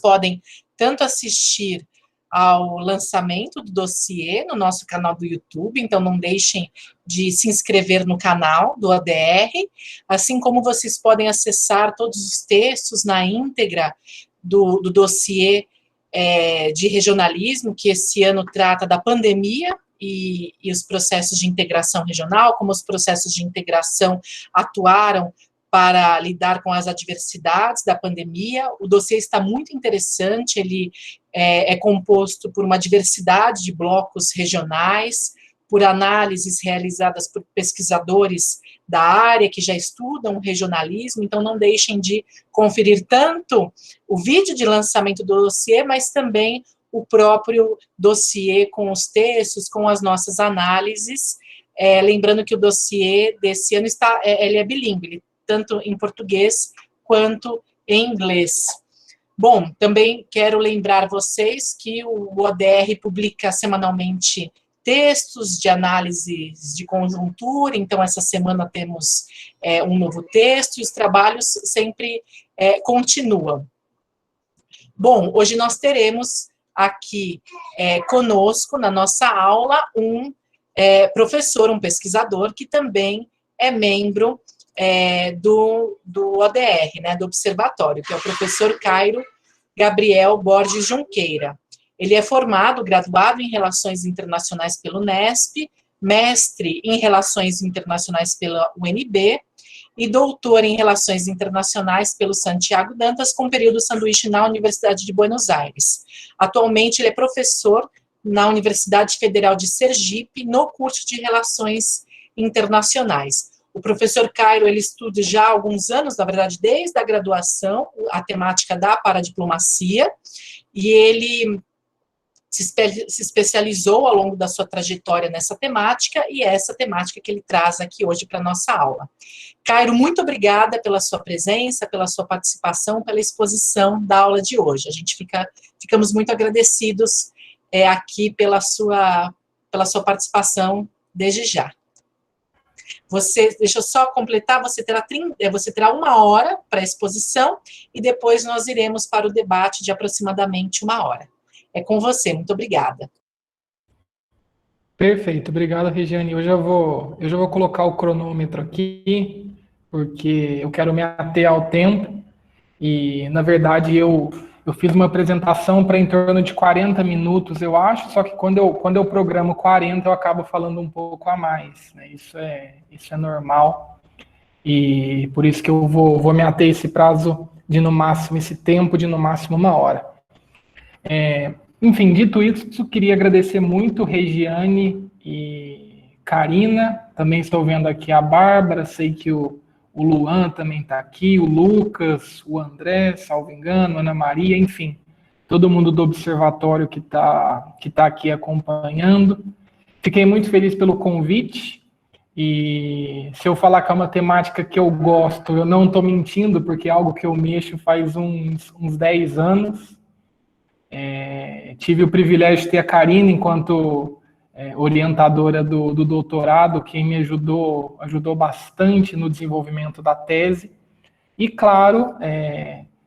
podem tanto assistir ao lançamento do dossiê no nosso canal do YouTube, então não deixem de se inscrever no canal do ODR, assim como vocês podem acessar todos os textos na íntegra do dossiê de regionalismo, que esse ano trata da pandemia e os processos de integração regional, como os processos de integração atuaram para lidar com as adversidades da pandemia. O dossiê está muito interessante, ele é composto por uma diversidade de blocos regionais, por análises realizadas por pesquisadores da área que já estudam regionalismo, então não deixem de conferir tanto o vídeo de lançamento do dossiê, mas também o próprio dossiê com os textos, com as nossas análises, lembrando que o dossiê desse ano ele é bilíngue, tanto em português quanto em inglês. Bom, também quero lembrar vocês que o ODR publica semanalmente textos de análises de conjuntura, então essa semana temos um novo texto e os trabalhos sempre continuam. Bom, hoje nós teremos aqui conosco, na nossa aula, um professor, um pesquisador, que também é membro do ODR, né, do Observatório, que é o professor Cairo Gabriel Borges Junqueira. Ele é formado, graduado em Relações Internacionais pelo Unesp, mestre em Relações Internacionais pela UNB e doutor em Relações Internacionais pelo Santiago Dantas, com período sanduíche na Universidade de Buenos Aires. Atualmente, ele é professor na Universidade Federal de Sergipe, no curso de Relações Internacionais. O professor Cairo, ele estuda já há alguns anos, na verdade, desde a graduação, a temática da paradiplomacia, e ele se especializou ao longo da sua trajetória nessa temática, e é essa temática que ele traz aqui hoje para a nossa aula. Cairo, muito obrigada pela sua presença, pela sua participação, pela exposição da aula de hoje. A gente ficamos muito agradecidos aqui pela sua participação desde já. Deixa eu só completar, você terá 1 hora para a exposição e depois nós iremos para o debate de aproximadamente 1 hora. É com você, muito obrigada. Perfeito, obrigado, Regiane. Eu já vou colocar o cronômetro aqui, porque eu quero me ater ao tempo, e, na verdade, eu fiz uma apresentação para em torno de 40 minutos, eu acho, só que quando eu programo 40, eu acabo falando um pouco a mais, né? Isso é normal, e por isso que eu vou me ater esse prazo esse tempo de no máximo 1 hora. Enfim, dito isso, queria agradecer muito Regiane e Karina, também estou vendo aqui a Bárbara, sei que o Luan também está aqui, o Lucas, o André, salvo engano, Ana Maria, enfim, todo mundo do Observatório que tá aqui acompanhando. Fiquei muito feliz pelo convite, e se eu falar que é uma temática que eu gosto, eu não estou mentindo, porque é algo que eu mexo faz uns 10 anos. Tive o privilégio de ter a Karina enquanto orientadora do doutorado, quem me ajudou bastante no desenvolvimento da tese. E, claro,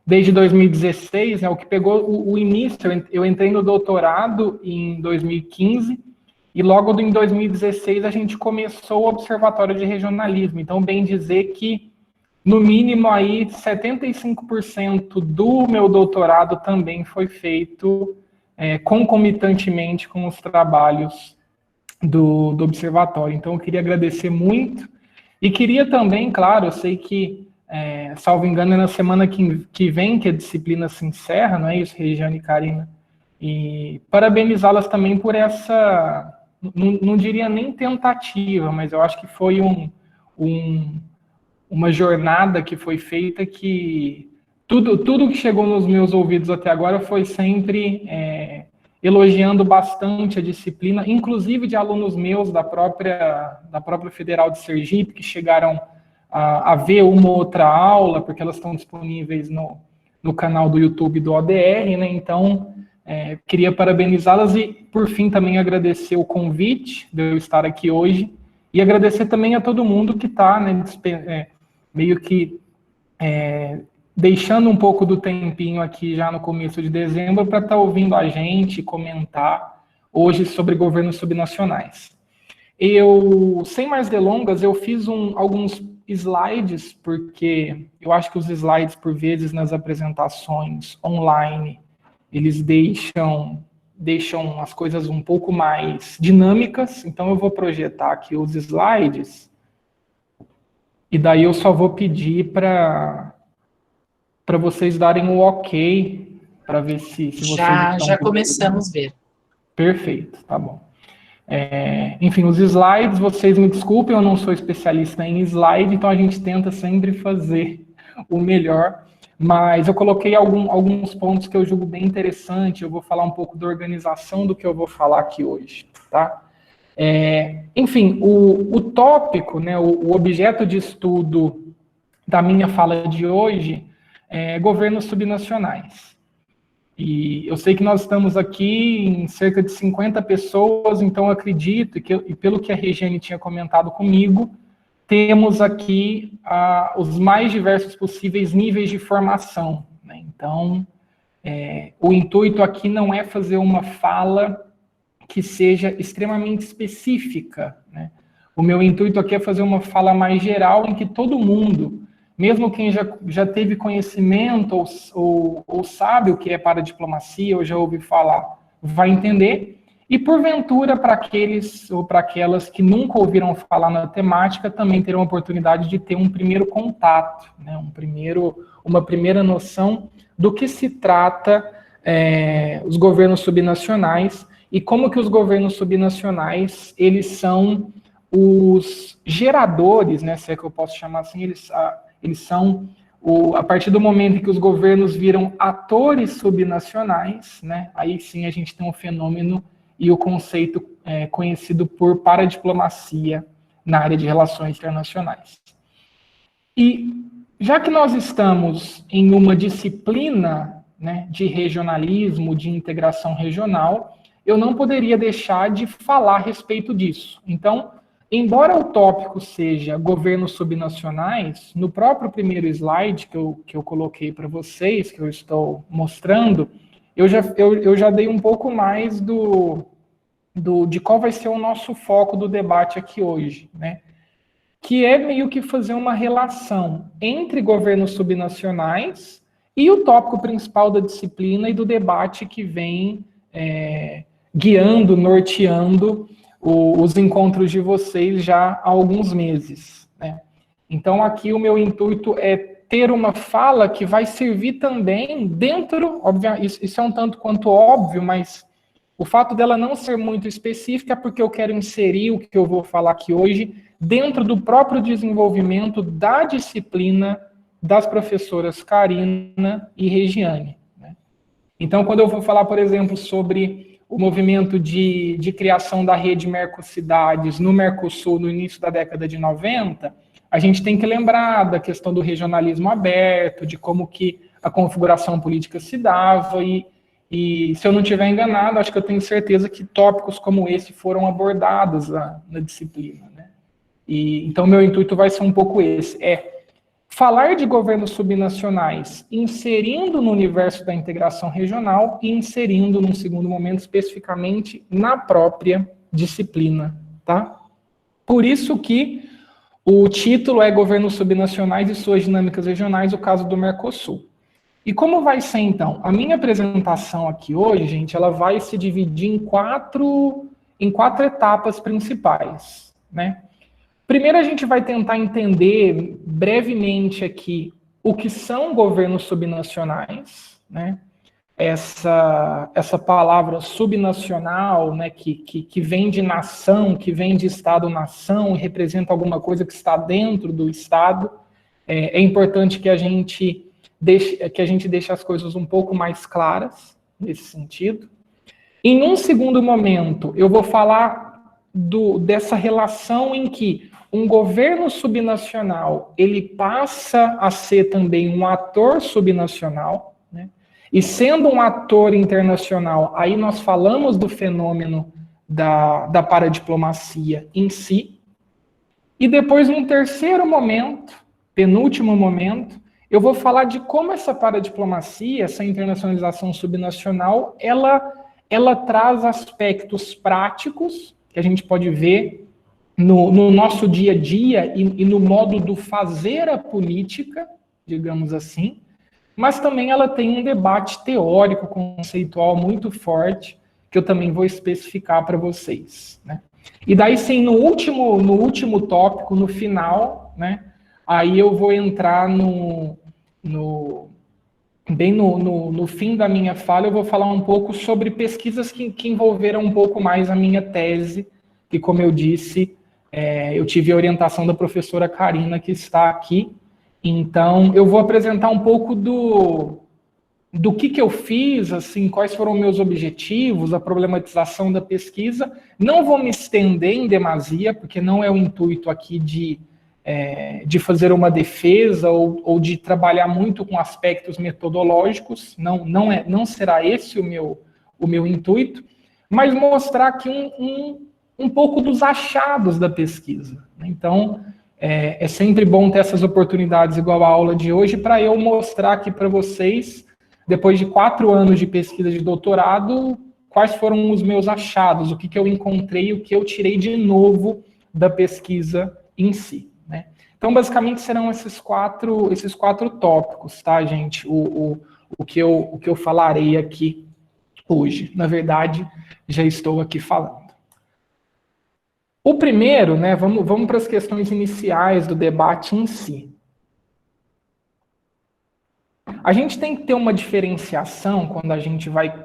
desde 2016, o que pegou o início, eu entrei no doutorado em 2015, e logo em 2016 a gente começou o Observatório de Regionalismo. Então, bem dizer que, no mínimo, aí 75% do meu doutorado também foi feito concomitantemente com os trabalhos do Observatório. Então, eu queria agradecer muito. E queria também, claro, eu sei que, salvo engano, é na semana que vem que a disciplina se encerra, não é isso, Regiane e Karina? E parabenizá-las também por essa, não diria nem tentativa, mas eu acho que foi uma jornada que foi feita que tudo que chegou nos meus ouvidos até agora foi sempre elogiando bastante a disciplina, inclusive de alunos meus da própria Federal de Sergipe, que chegaram a ver uma ou outra aula, porque elas estão disponíveis no canal do YouTube do ODR, né? Então, queria parabenizá-las e, por fim, também agradecer o convite de eu estar aqui hoje, e agradecer também a todo mundo que está, né, meio que deixando um pouco do tempinho aqui já no começo de dezembro para estar ouvindo a gente comentar hoje sobre governos subnacionais. Sem mais delongas, eu fiz alguns slides, porque eu acho que os slides, por vezes, nas apresentações online, eles deixam as coisas um pouco mais dinâmicas, então eu vou projetar aqui os slides, e daí eu só vou pedir para vocês darem o ok, para ver se vocês estão... Já começamos a ver. Perfeito, tá bom. Enfim, os slides, vocês me desculpem, eu não sou especialista em slide, então a gente tenta sempre fazer o melhor, mas eu coloquei alguns pontos que eu julgo bem interessante. Eu vou falar um pouco da organização do que eu vou falar aqui hoje, tá? Enfim, o tópico, né, o objeto de estudo da minha fala de hoje é governos subnacionais. E eu sei que nós estamos aqui em cerca de 50 pessoas, então eu acredito, e pelo que a Regiane tinha comentado comigo, temos aqui os mais diversos possíveis níveis de formação, né? Então, o intuito aqui não é fazer uma fala que seja extremamente específica, né? O meu intuito aqui é fazer uma fala mais geral em que todo mundo, mesmo quem já teve conhecimento ou sabe o que é paradiplomacia, ou já ouviu falar, vai entender. E, porventura, para aqueles ou para aquelas que nunca ouviram falar na temática, também terão a oportunidade de ter um primeiro contato, né? Uma primeira noção do que se trata os governos subnacionais e como que os governos subnacionais, eles são os geradores, né, se é que eu posso chamar assim, eles são, a partir do momento em que os governos viram atores subnacionais, né, aí sim a gente tem um fenômeno e o conceito conhecido por paradiplomacia na área de relações internacionais. E já que nós estamos em uma disciplina, né, de regionalismo, de integração regional, eu não poderia deixar de falar a respeito disso. Então, embora o tópico seja governos subnacionais, no próprio primeiro slide que eu coloquei para vocês, que eu estou mostrando, eu já dei um pouco mais de qual vai ser o nosso foco do debate aqui hoje, né? Que é meio que fazer uma relação entre governos subnacionais e o tópico principal da disciplina e do debate que vem guiando, norteando os encontros de vocês já há alguns meses, né? Então, aqui o meu intuito é ter uma fala que vai servir também dentro, obviamente, isso é um tanto quanto óbvio, mas o fato dela não ser muito específica é porque eu quero inserir o que eu vou falar aqui hoje dentro do próprio desenvolvimento da disciplina das professoras Karina e Regiane, né? Então, quando eu vou falar, por exemplo, sobre o movimento de criação da rede Mercocidades no Mercosul no início da década de 90, a gente tem que lembrar da questão do regionalismo aberto, de como que a configuração política se dava, e se eu não estiver enganado, acho que eu tenho certeza que tópicos como esse foram abordados na disciplina, né? Então, meu intuito vai ser um pouco esse, falar de governos subnacionais, inserindo no universo da integração regional e inserindo, num segundo momento, especificamente na própria disciplina, tá? Por isso que o título é Governos Subnacionais e Suas Dinâmicas Regionais, o caso do Mercosul. E como vai ser, então? A minha apresentação aqui hoje, gente, ela vai se dividir em quatro etapas principais, né? Primeiro, a gente vai tentar entender brevemente aqui o que são governos subnacionais, né? Essa palavra subnacional, né, que vem de nação, que vem de Estado-nação e representa alguma coisa que está dentro do Estado. É importante que a gente deixe as coisas um pouco mais claras nesse sentido. Em um segundo momento, eu vou falar dessa relação em que um governo subnacional, ele passa a ser também um ator subnacional, né? E sendo um ator internacional, aí nós falamos do fenômeno da paradiplomacia em si. E depois, num terceiro momento, penúltimo momento, eu vou falar de como essa paradiplomacia, essa internacionalização subnacional, ela traz aspectos práticos que a gente pode ver no nosso dia a dia e no modo do fazer a política, digamos assim, mas também ela tem um debate teórico, conceitual muito forte, que eu também vou especificar para vocês, né? E daí, sim, no último tópico, no final, né, aí eu vou entrar bem no fim da minha fala, eu vou falar um pouco sobre pesquisas que envolveram um pouco mais a minha tese, que, como eu disse, eu tive a orientação da professora Karina, que está aqui. Então, eu vou apresentar um pouco do que eu fiz, assim, quais foram meus objetivos, a problematização da pesquisa. Não vou me estender em demasia, porque não é o intuito aqui de fazer uma defesa ou de trabalhar muito com aspectos metodológicos, não será esse o meu intuito, mas mostrar aqui um pouco dos achados da pesquisa. Então, é sempre bom ter essas oportunidades, igual a aula de hoje, para eu mostrar aqui para vocês, depois de 4 anos de pesquisa de doutorado, quais foram os meus achados, o que eu encontrei, o que eu tirei de novo da pesquisa em si, né? Então, basicamente, serão esses quatro tópicos, tá, gente? O que eu falarei aqui hoje. Na verdade, já estou aqui falando. O primeiro, né, vamos para as questões iniciais do debate em si. A gente tem que ter uma diferenciação quando a gente vai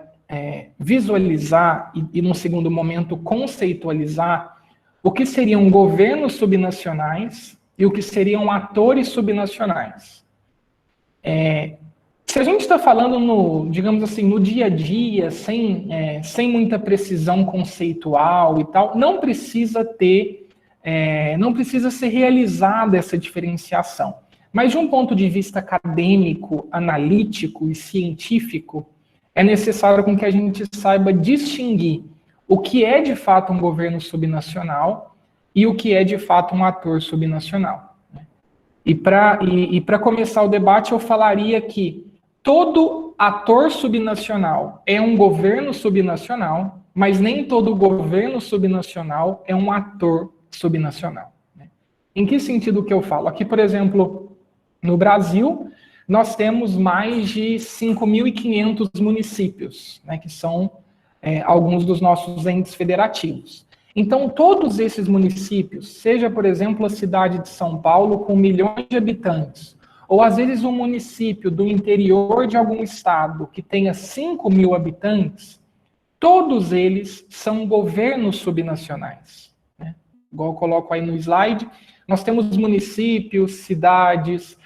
visualizar e, num segundo momento, conceitualizar o que seriam governos subnacionais e o que seriam atores subnacionais. Se a gente está falando digamos assim, no dia a dia, sem muita precisão conceitual e tal, não precisa ser realizada essa diferenciação. Mas de um ponto de vista acadêmico, analítico e científico, é necessário com que a gente saiba distinguir o que é de fato um governo subnacional e o que é de fato um ator subnacional. E para começar o debate, eu falaria que todo ator subnacional é um governo subnacional, mas nem todo governo subnacional é um ator subnacional. Em que sentido que eu falo? Aqui, por exemplo, no Brasil, nós temos mais de 5.500 municípios, né, que são alguns dos nossos entes federativos. Então, todos esses municípios, seja, por exemplo, a cidade de São Paulo, com milhões de habitantes, ou às vezes um município do interior de algum estado que tenha 5.000 habitantes, todos eles são governos subnacionais, né? Igual eu coloco aí no slide, nós temos municípios, cidades,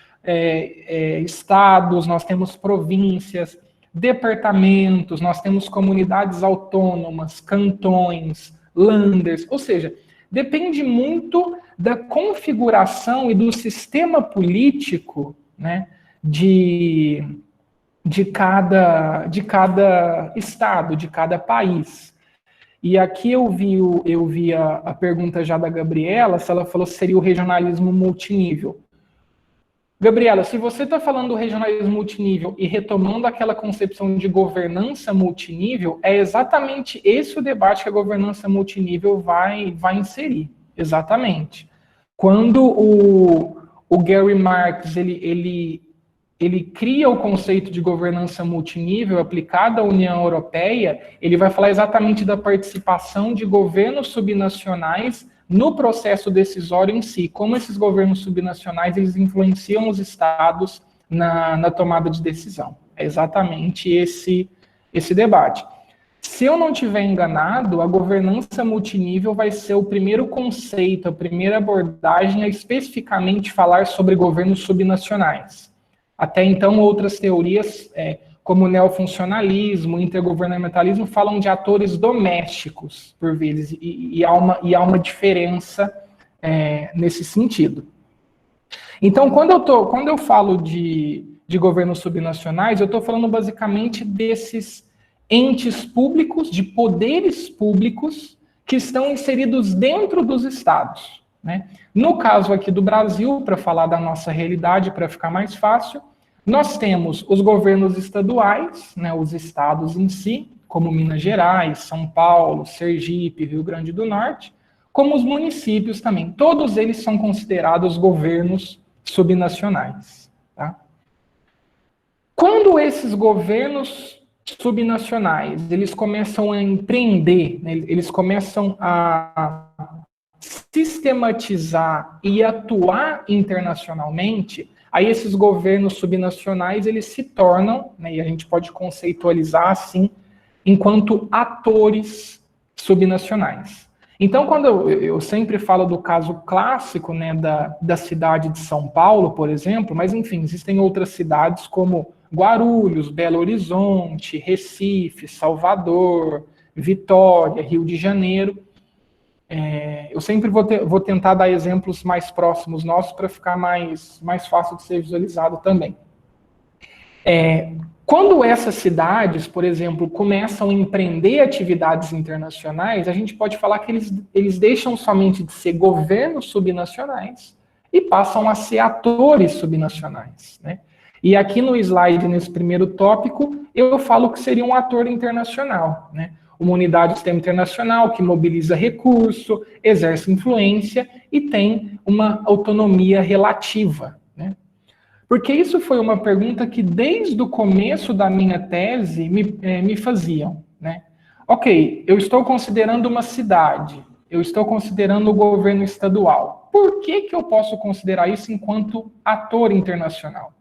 estados, nós temos províncias, departamentos, nós temos comunidades autônomas, cantões, landers, ou seja, depende muito da configuração e do sistema político, né, de cada estado, de cada país. E aqui eu vi a pergunta já da Gabriela, se ela falou se seria o regionalismo multinível. Gabriela, se você está falando do regionalismo multinível e retomando aquela concepção de governança multinível, é exatamente esse o debate que a governança multinível vai inserir. Exatamente. Quando o Gary Marx ele cria o conceito de governança multinível aplicado à União Europeia, ele vai falar exatamente da participação de governos subnacionais no processo decisório em si, como esses governos subnacionais eles influenciam os estados na tomada de decisão. É exatamente esse debate. Se eu não estiver enganado, a governança multinível vai ser o primeiro conceito, a primeira abordagem a especificamente falar sobre governos subnacionais. Até então, outras teorias, como o neofuncionalismo, o intergovernamentalismo, falam de atores domésticos, por vezes, e há uma diferença nesse sentido. Então, quando eu falo de governos subnacionais, eu estou falando basicamente desses entes públicos, de poderes públicos, que estão inseridos dentro dos estados, né? No caso aqui do Brasil, para falar da nossa realidade, para ficar mais fácil, Nós temos os governos estaduais, né, os estados em si, como Minas Gerais, São Paulo, Sergipe, Rio Grande do Norte, como os municípios também. Todos eles são considerados governos subnacionais. Tá? Quando esses governos subnacionais eles começam a empreender, né, eles começam a sistematizar e atuar internacionalmente, aí esses governos subnacionais eles se tornam, né, e a gente pode conceitualizar assim, enquanto atores subnacionais. Então, quando eu sempre falo do caso clássico, né, da cidade de São Paulo, por exemplo, mas enfim, existem outras cidades como Guarulhos, Belo Horizonte, Recife, Salvador, Vitória, Rio de Janeiro. Eu sempre vou tentar dar exemplos mais próximos nossos para ficar mais fácil de ser visualizado também. Quando essas cidades, por exemplo, começam a empreender atividades internacionais, a gente pode falar que eles deixam somente de ser governos subnacionais e passam a ser atores subnacionais, né? E aqui no slide, nesse primeiro tópico, eu falo que seria um ator internacional, né? Uma unidade do sistema internacional que mobiliza recurso, exerce influência e tem uma autonomia relativa, né? Porque isso foi uma pergunta que desde o começo da minha tese me faziam, né? Ok, eu estou considerando uma cidade, eu estou considerando o governo estadual. Por que eu posso considerar isso enquanto ator internacional?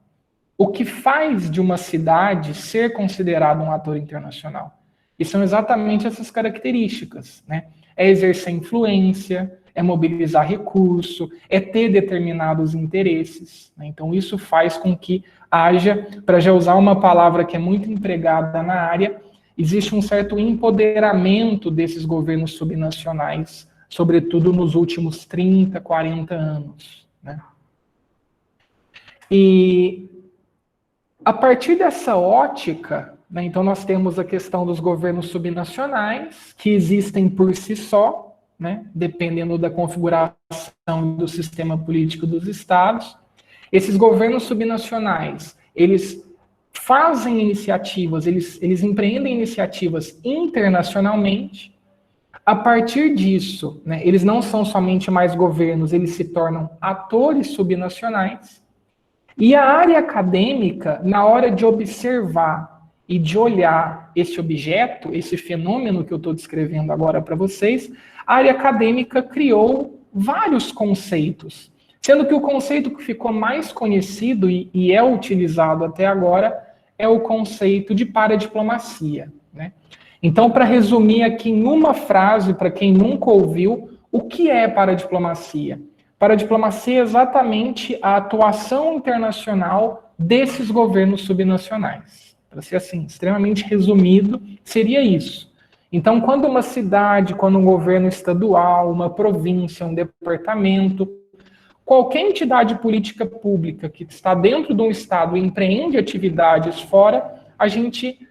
O que faz de uma cidade ser considerada um ator internacional? E são exatamente essas características, né? É exercer influência, é mobilizar recurso, é ter determinados interesses, né? Então isso faz com que haja, para já usar uma palavra que é muito empregada na área, existe um certo empoderamento desses governos subnacionais, sobretudo nos últimos 30, 40 anos, né? E a partir dessa ótica, né, então nós temos a questão dos governos subnacionais, que existem por si só, né, dependendo da configuração do sistema político dos estados. Esses governos subnacionais, eles fazem iniciativas, eles empreendem iniciativas internacionalmente. A partir disso, né, eles não são somente mais governos, eles se tornam atores subnacionais. E a área acadêmica, na hora de observar e de olhar esse objeto, esse fenômeno que eu estou descrevendo agora para vocês, a área acadêmica criou vários conceitos, sendo que o conceito que ficou mais conhecido e é utilizado até agora é o conceito de paradiplomacia, né? Então, para resumir aqui em uma frase, para quem nunca ouviu, o que é paradiplomacia? Paradiplomacia é exatamente a atuação internacional desses governos subnacionais. Para ser assim, extremamente resumido, seria isso. Então, quando uma cidade, quando um governo estadual, uma província, um departamento, qualquer entidade política pública que está dentro de um estado e empreende atividades fora, a gente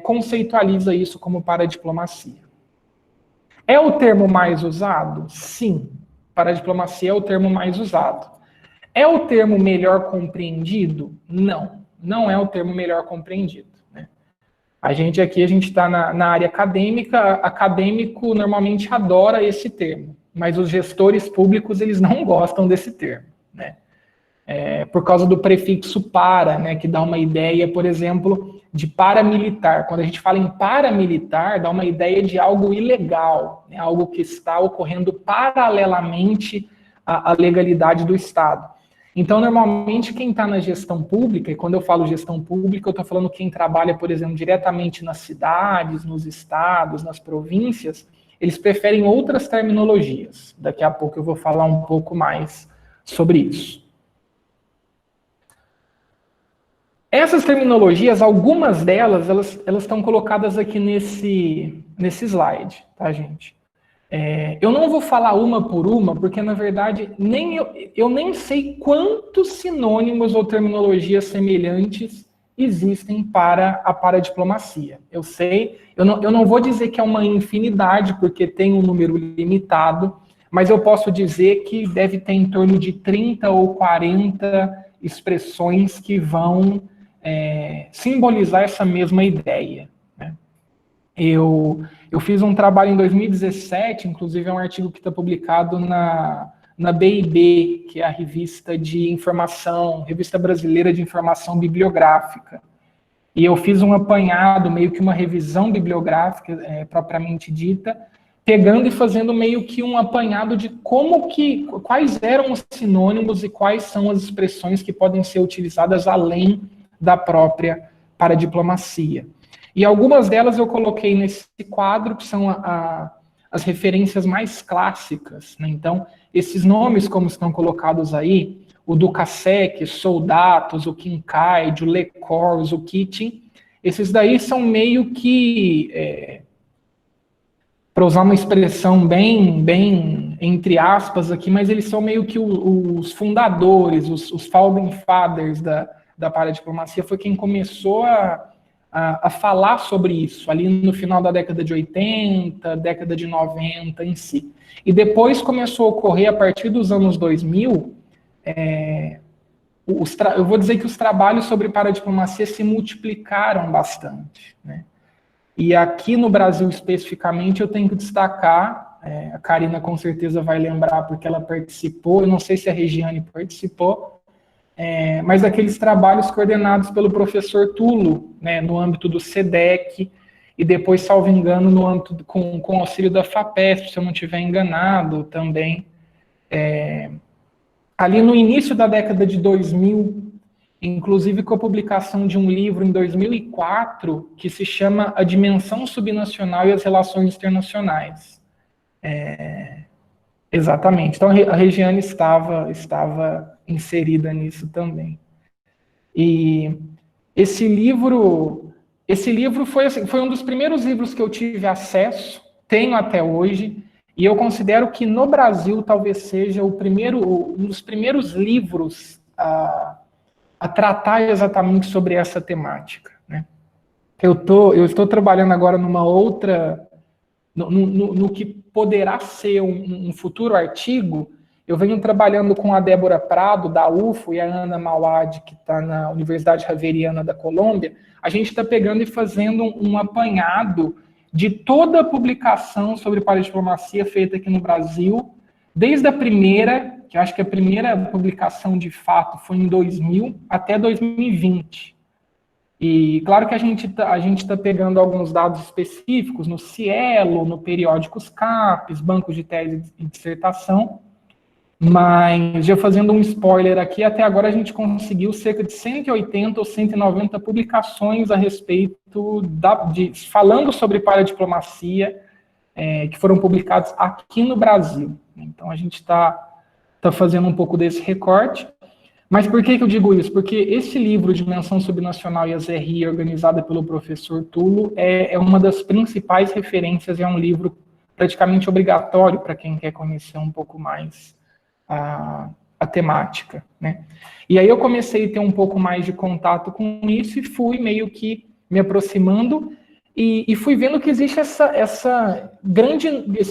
conceitualiza isso como paradiplomacia. É o termo mais usado? Sim. Paradiplomacia é o termo mais usado. É o termo melhor compreendido? Não. Não é o termo melhor compreendido, né? A gente está na área acadêmica, acadêmico normalmente adora esse termo, mas os gestores públicos, eles não gostam desse termo, né? Por causa do prefixo para, né, que dá uma ideia, por exemplo, de paramilitar. Quando a gente fala em paramilitar, dá uma ideia de algo ilegal, né, algo que está ocorrendo paralelamente à legalidade do Estado. Então, normalmente, quem está na gestão pública, e quando eu falo gestão pública, eu estou falando quem trabalha, por exemplo, diretamente nas cidades, nos estados, nas províncias, eles preferem outras terminologias. Daqui a pouco eu vou falar um pouco mais sobre isso. Essas terminologias, algumas delas, elas estão colocadas aqui nesse slide, tá, gente? Eu não vou falar uma por uma, porque, na verdade, eu nem sei quantos sinônimos ou terminologias semelhantes existem para a paradiplomacia. Eu não vou dizer que é uma infinidade, porque tem um número limitado, mas eu posso dizer que deve ter em torno de 30 ou 40 expressões que vão simbolizar essa mesma ideia, né? Eu fiz um trabalho em 2017, inclusive é um artigo que está publicado na BIB, que é a revista de informação, revista brasileira de informação bibliográfica. E eu fiz um apanhado, meio que uma revisão bibliográfica propriamente dita, pegando e fazendo meio que um apanhado de quais eram os sinônimos e quais são as expressões que podem ser utilizadas além da própria paradiplomacia. E algumas delas eu coloquei nesse quadro, que são as referências mais clássicas, né? Então, esses nomes, como estão colocados aí, o Dukasek, Soldatos, o Kincaid, o Lecors, o Keating, esses daí são meio que, para usar uma expressão bem entre aspas aqui, mas eles são meio que os fundadores, os founding fathers da paradiplomacia, foi quem começou a falar sobre isso, ali no final da década de 80, década de 90 em si. E depois começou a ocorrer, a partir dos anos 2000, eu vou dizer que os trabalhos sobre paradiplomacia se multiplicaram bastante, né? E aqui no Brasil, especificamente, eu tenho que destacar, a Karina com certeza vai lembrar, porque ela participou, eu não sei se a Regiane participou, mas aqueles trabalhos coordenados pelo professor Tulo, né, no âmbito do SEDEC, e depois, salvo engano, no âmbito com auxílio da FAPESP, se eu não estiver enganado também. Ali no início da década de 2000, inclusive com a publicação de um livro em 2004, que se chama A Dimensão Subnacional e as Relações Internacionais. Exatamente. Então, a Regiane estava inserida nisso também. E esse livro foi um dos primeiros livros que eu tive acesso, tenho até hoje, e eu considero que no Brasil talvez seja um dos primeiros livros a tratar exatamente sobre essa temática, né? Eu estou trabalhando agora numa outra, no que poderá ser um futuro artigo. Eu venho trabalhando com a Débora Prado, da UFO, e a Ana Mauad, que está na Universidade Javeriana da Colômbia. A gente está pegando e fazendo um apanhado de toda a publicação sobre paradiplomacia feita aqui no Brasil, desde a primeira, que eu acho que a primeira publicação de fato foi em 2000, até 2020. E claro que a gente tá pegando alguns dados específicos no Cielo, no Periódicos CAPES, bancos de tese e dissertação, mas já fazendo um spoiler aqui, até agora a gente conseguiu cerca de 180 ou 190 publicações a respeito falando sobre paradiplomacia, que foram publicados aqui no Brasil. Então a gente está fazendo um pouco desse recorte. Mas por que eu digo isso? Porque esse livro, Dimensão Subnacional e as RI, organizada pelo professor Tulo, é uma das principais referências, é um livro praticamente obrigatório para quem quer conhecer um pouco mais a temática, né? E aí eu comecei a ter um pouco mais de contato com isso e fui meio que me aproximando e fui vendo que existe esse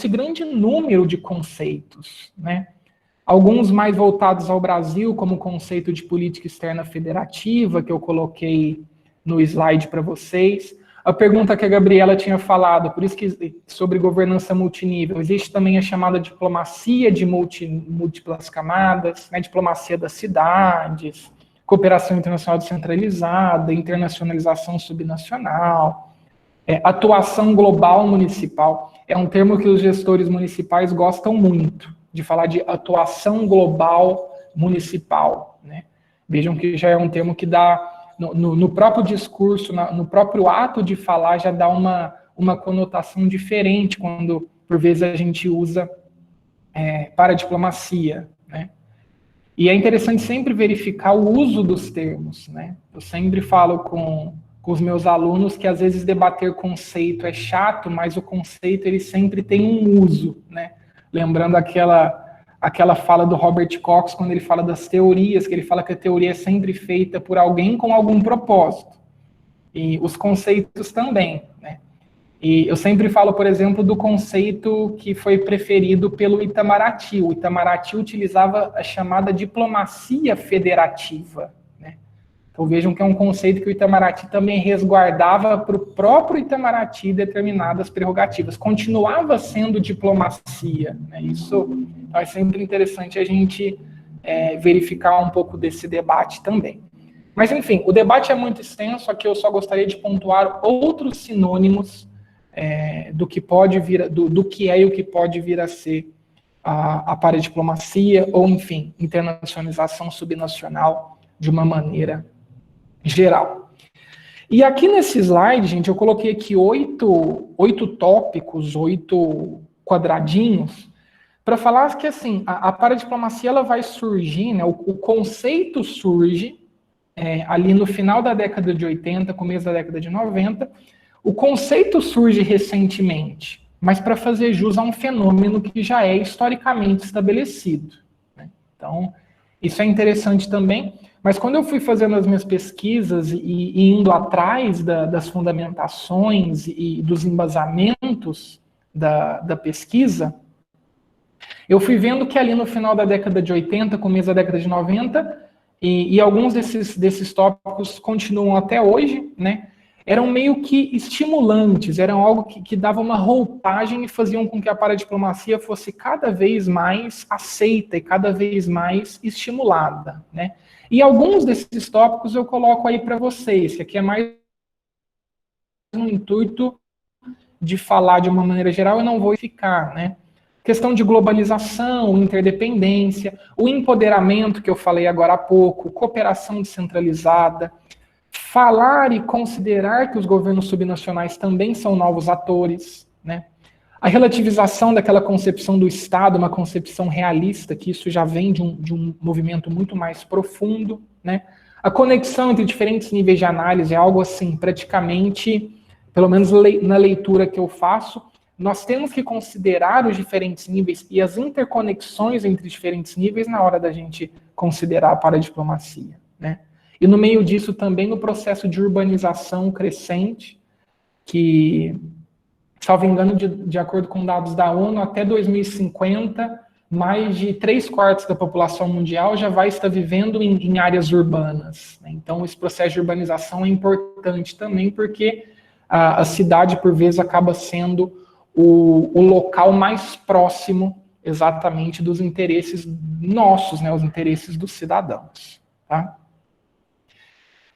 grande número de conceitos, né? Alguns mais voltados ao Brasil, como o conceito de política externa federativa, que eu coloquei no slide para vocês. A pergunta que a Gabriela tinha falado, por isso que sobre governança multinível, existe também a chamada diplomacia de múltiplas camadas, né, diplomacia das cidades, cooperação internacional descentralizada, internacionalização subnacional, atuação global municipal. É um termo que os gestores municipais gostam muito, de falar de atuação global municipal, né? Vejam que já é um termo que dá, no próprio discurso, no próprio ato de falar, já dá uma conotação diferente quando, por vezes, a gente usa paradiplomacia, né? E é interessante sempre verificar o uso dos termos, né? Eu sempre falo com os meus alunos que, às vezes, debater conceito é chato, mas o conceito, ele sempre tem um uso, né? Lembrando aquela fala do Robert Cox, quando ele fala das teorias, que ele fala que a teoria é sempre feita por alguém com algum propósito. E os conceitos também, né? E eu sempre falo, por exemplo, do conceito que foi preferido pelo Itamaraty. O Itamaraty utilizava a chamada diplomacia federativa, né? Então vejam que é um conceito que o Itamaraty também resguardava para o próprio Itamaraty determinadas prerrogativas. Continuava sendo diplomacia, né? Isso é sempre interessante a gente verificar um pouco desse debate também. Mas, enfim, o debate é muito extenso, aqui eu só gostaria de pontuar outros sinônimos do que pode vir, do que é e o que pode vir a ser a paradiplomacia, ou, enfim, internacionalização subnacional de uma maneira geral. E aqui nesse slide, gente, eu coloquei aqui oito tópicos, 8 quadradinhos, para falar que, assim, a paradiplomacia ela vai surgir, né, o conceito surge ali no final da década de 80, começo da década de 90, o conceito surge recentemente, mas para fazer jus a um fenômeno que já é historicamente estabelecido, né? Então, isso é interessante também, mas quando eu fui fazendo as minhas pesquisas e indo atrás das fundamentações e dos embasamentos da pesquisa, eu fui vendo que ali no final da década de 80, começo da década de 90, e alguns desses tópicos continuam até hoje, né? Eram meio que estimulantes, eram algo que dava uma roupagem e faziam com que a paradiplomacia fosse cada vez mais aceita e cada vez mais estimulada, né? E alguns desses tópicos eu coloco aí para vocês, que aqui é mais um intuito de falar de uma maneira geral, eu não vou ficar, né? Questão de globalização, interdependência, o empoderamento que eu falei agora há pouco, cooperação descentralizada, falar e considerar que os governos subnacionais também são novos atores, né? A relativização daquela concepção do Estado, uma concepção realista, que isso já vem de um movimento muito mais profundo, né? A conexão entre diferentes níveis de análise é algo assim, praticamente, pelo menos na leitura que eu faço, nós temos que considerar os diferentes níveis e as interconexões entre diferentes níveis na hora da gente considerar a paradiplomacia, né? E no meio disso também o processo de urbanização crescente, que, salvo engano, de acordo com dados da ONU, até 2050, mais de 3/4 da população mundial já vai estar vivendo em áreas urbanas, né? Então esse processo de urbanização é importante também, porque a cidade, por vezes, acaba sendo o local mais próximo exatamente dos interesses nossos, né, os interesses dos cidadãos, tá?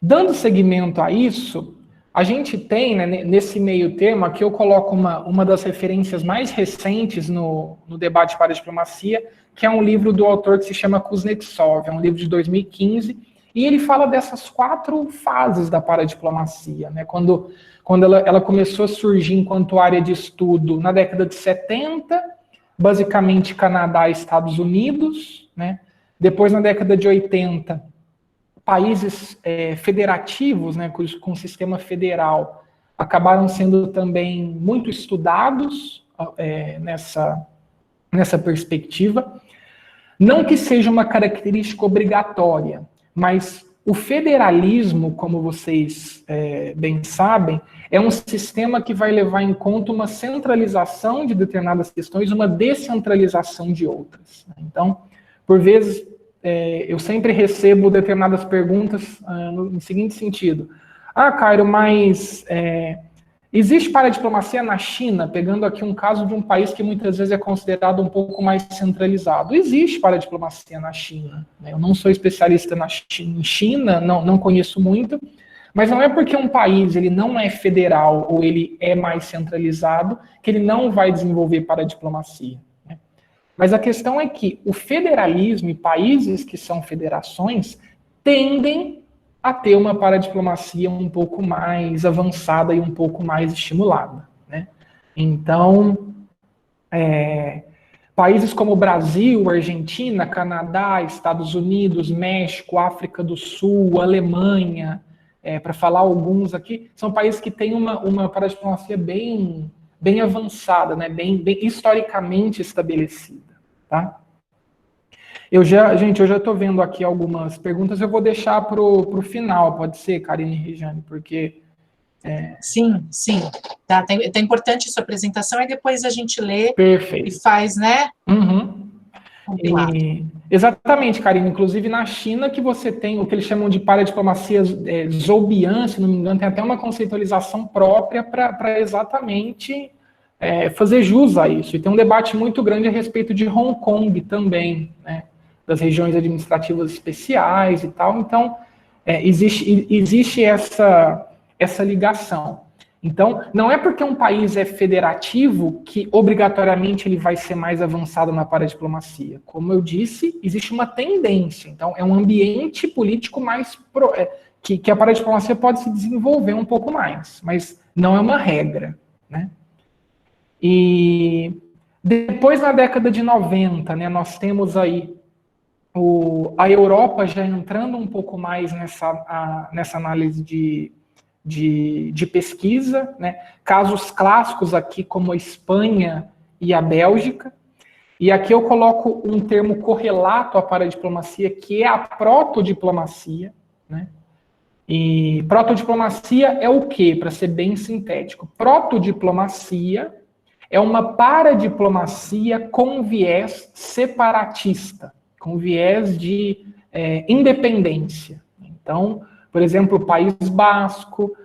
Dando seguimento a isso, a gente tem, né, nesse meio termo, aqui eu coloco uma das referências mais recentes no debate para a diplomacia, que é um livro do autor que se chama Kuznetsov, é um livro de 2015, e ele fala dessas 4 fases da paradiplomacia, né, quando ela começou a surgir enquanto área de estudo na década de 70, basicamente Canadá e Estados Unidos, né? Depois, na década de 80, países federativos, né, com sistema federal, acabaram sendo também muito estudados nessa perspectiva. Não que seja uma característica obrigatória, mas o federalismo, como vocês bem sabem, é um sistema que vai levar em conta uma centralização de determinadas questões, uma descentralização de outras. Então, por vezes, eu sempre recebo determinadas perguntas no seguinte sentido. Cairo, mas existe paradiplomacia na China? Pegando aqui um caso de um país que muitas vezes é considerado um pouco mais centralizado. Existe paradiplomacia na China, né? Eu não sou especialista em China, não conheço muito, mas não é porque um país ele não é federal ou ele é mais centralizado que ele não vai desenvolver paradiplomacia, né? Mas a questão é que o federalismo e países que são federações tendem a ter uma paradiplomacia um pouco mais avançada e um pouco mais estimulada, né? Então, países como Brasil, Argentina, Canadá, Estados Unidos, México, África do Sul, Alemanha, para falar alguns aqui, são países que têm uma paradiplomacia bem avançada, né? bem historicamente estabelecida, tá? Gente, eu já estou vendo aqui algumas perguntas, eu vou deixar para o final, pode ser, Karine e Regiane, porque... Sim. Tá, tá importante a sua apresentação, e depois a gente lê Perfeito. e faz, né? Uhum. Compilado. Exatamente, Karina. Inclusive na China que você tem o que eles chamam de paradiplomacia Zoubian, se não me engano, tem até uma conceitualização própria para exatamente fazer jus a isso. E tem um debate muito grande a respeito de Hong Kong também, né, das regiões administrativas especiais e tal. Então, existe essa ligação. Então, não é porque um país é federativo que obrigatoriamente ele vai ser mais avançado na paradiplomacia. Como eu disse, existe uma tendência. Então, é um ambiente político mais que a paradiplomacia pode se desenvolver um pouco mais, mas não é uma regra, né? E depois, na década de 90, né, nós temos aí a Europa já entrando um pouco mais nessa análise de pesquisa, né? Casos clássicos aqui como a Espanha e a Bélgica. E aqui eu coloco um termo correlato à paradiplomacia, que é a protodiplomacia, né? E protodiplomacia é o quê? Para ser bem sintético. Protodiplomacia é uma paradiplomacia com viés separatista, com viés de independência. Então, por exemplo, o País Basco,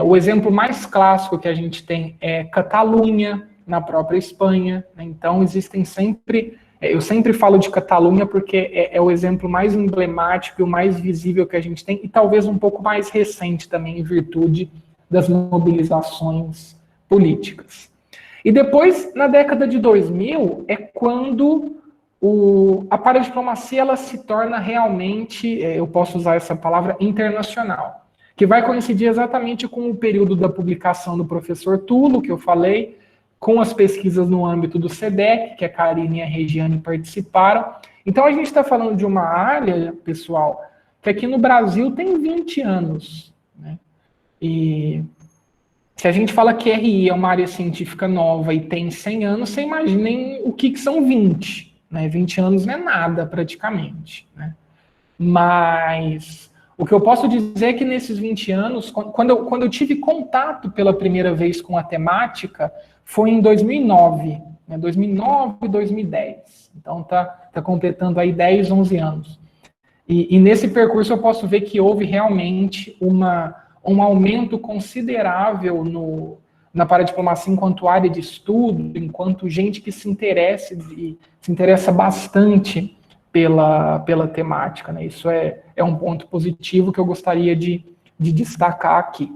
o exemplo mais clássico que a gente tem é Catalunha, na própria Espanha. Então, existem sempre... eu sempre falo de Catalunha porque é o exemplo mais emblemático e o mais visível que a gente tem, e talvez um pouco mais recente também, em virtude das mobilizações políticas. E depois, na década de 2000, é quando a paradiplomacia ela se torna realmente, eu posso usar essa palavra, internacional, que vai coincidir exatamente com o período da publicação do professor Tulo, que eu falei, com as pesquisas no âmbito do SEDEC, que a Karine e a Regiane participaram. Então, a gente está falando de uma área, pessoal, que aqui no Brasil tem 20 anos, né? E se a gente fala que RI é uma área científica nova e tem 100 anos, você imaginem o que são 20, né? 20 anos não é nada, praticamente, né? Mas o que eu posso dizer é que nesses 20 anos, quando eu tive contato pela primeira vez com a temática, foi em 2009, né? 2009 e 2010. Então tá completando aí 10, 11 anos. E nesse percurso eu posso ver que houve realmente um aumento considerável na paradiplomacia enquanto área de estudo, enquanto gente que se interessa bastante pela temática, né? Isso é um ponto positivo que eu gostaria de destacar aqui.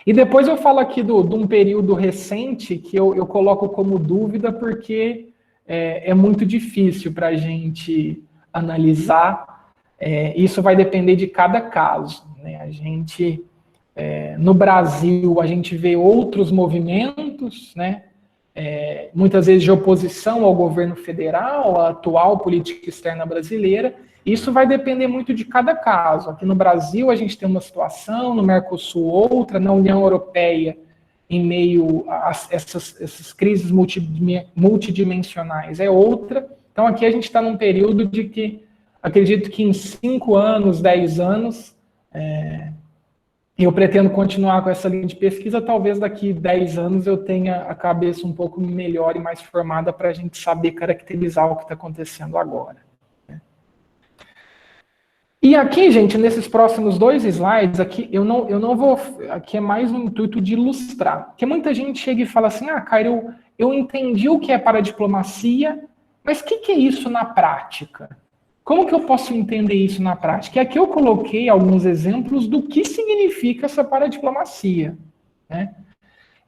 E depois eu falo aqui de um período recente que eu coloco como dúvida porque é muito difícil para a gente analisar. Isso vai depender de cada caso, né? A gente, no Brasil, a gente vê outros movimentos, né? Muitas vezes de oposição ao governo federal, à atual política externa brasileira. Isso vai depender muito de cada caso. Aqui no Brasil a gente tem uma situação, no Mercosul outra, na União Europeia, em meio a essas crises multidimensionais, é outra. Então aqui a gente está num período de que, acredito que em 5 anos, 10 anos, eu pretendo continuar com essa linha de pesquisa, talvez daqui 10 anos eu tenha a cabeça um pouco melhor e mais formada para a gente saber caracterizar o que está acontecendo agora. E aqui, gente, nesses próximos 2 slides, aqui eu não vou... Aqui é mais um intuito de ilustrar. Porque muita gente chega e fala assim, Caio, eu entendi o que é paradiplomacia, mas o que é isso na prática? Como que eu posso entender isso na prática? E aqui eu coloquei alguns exemplos do que significa essa paradiplomacia, né?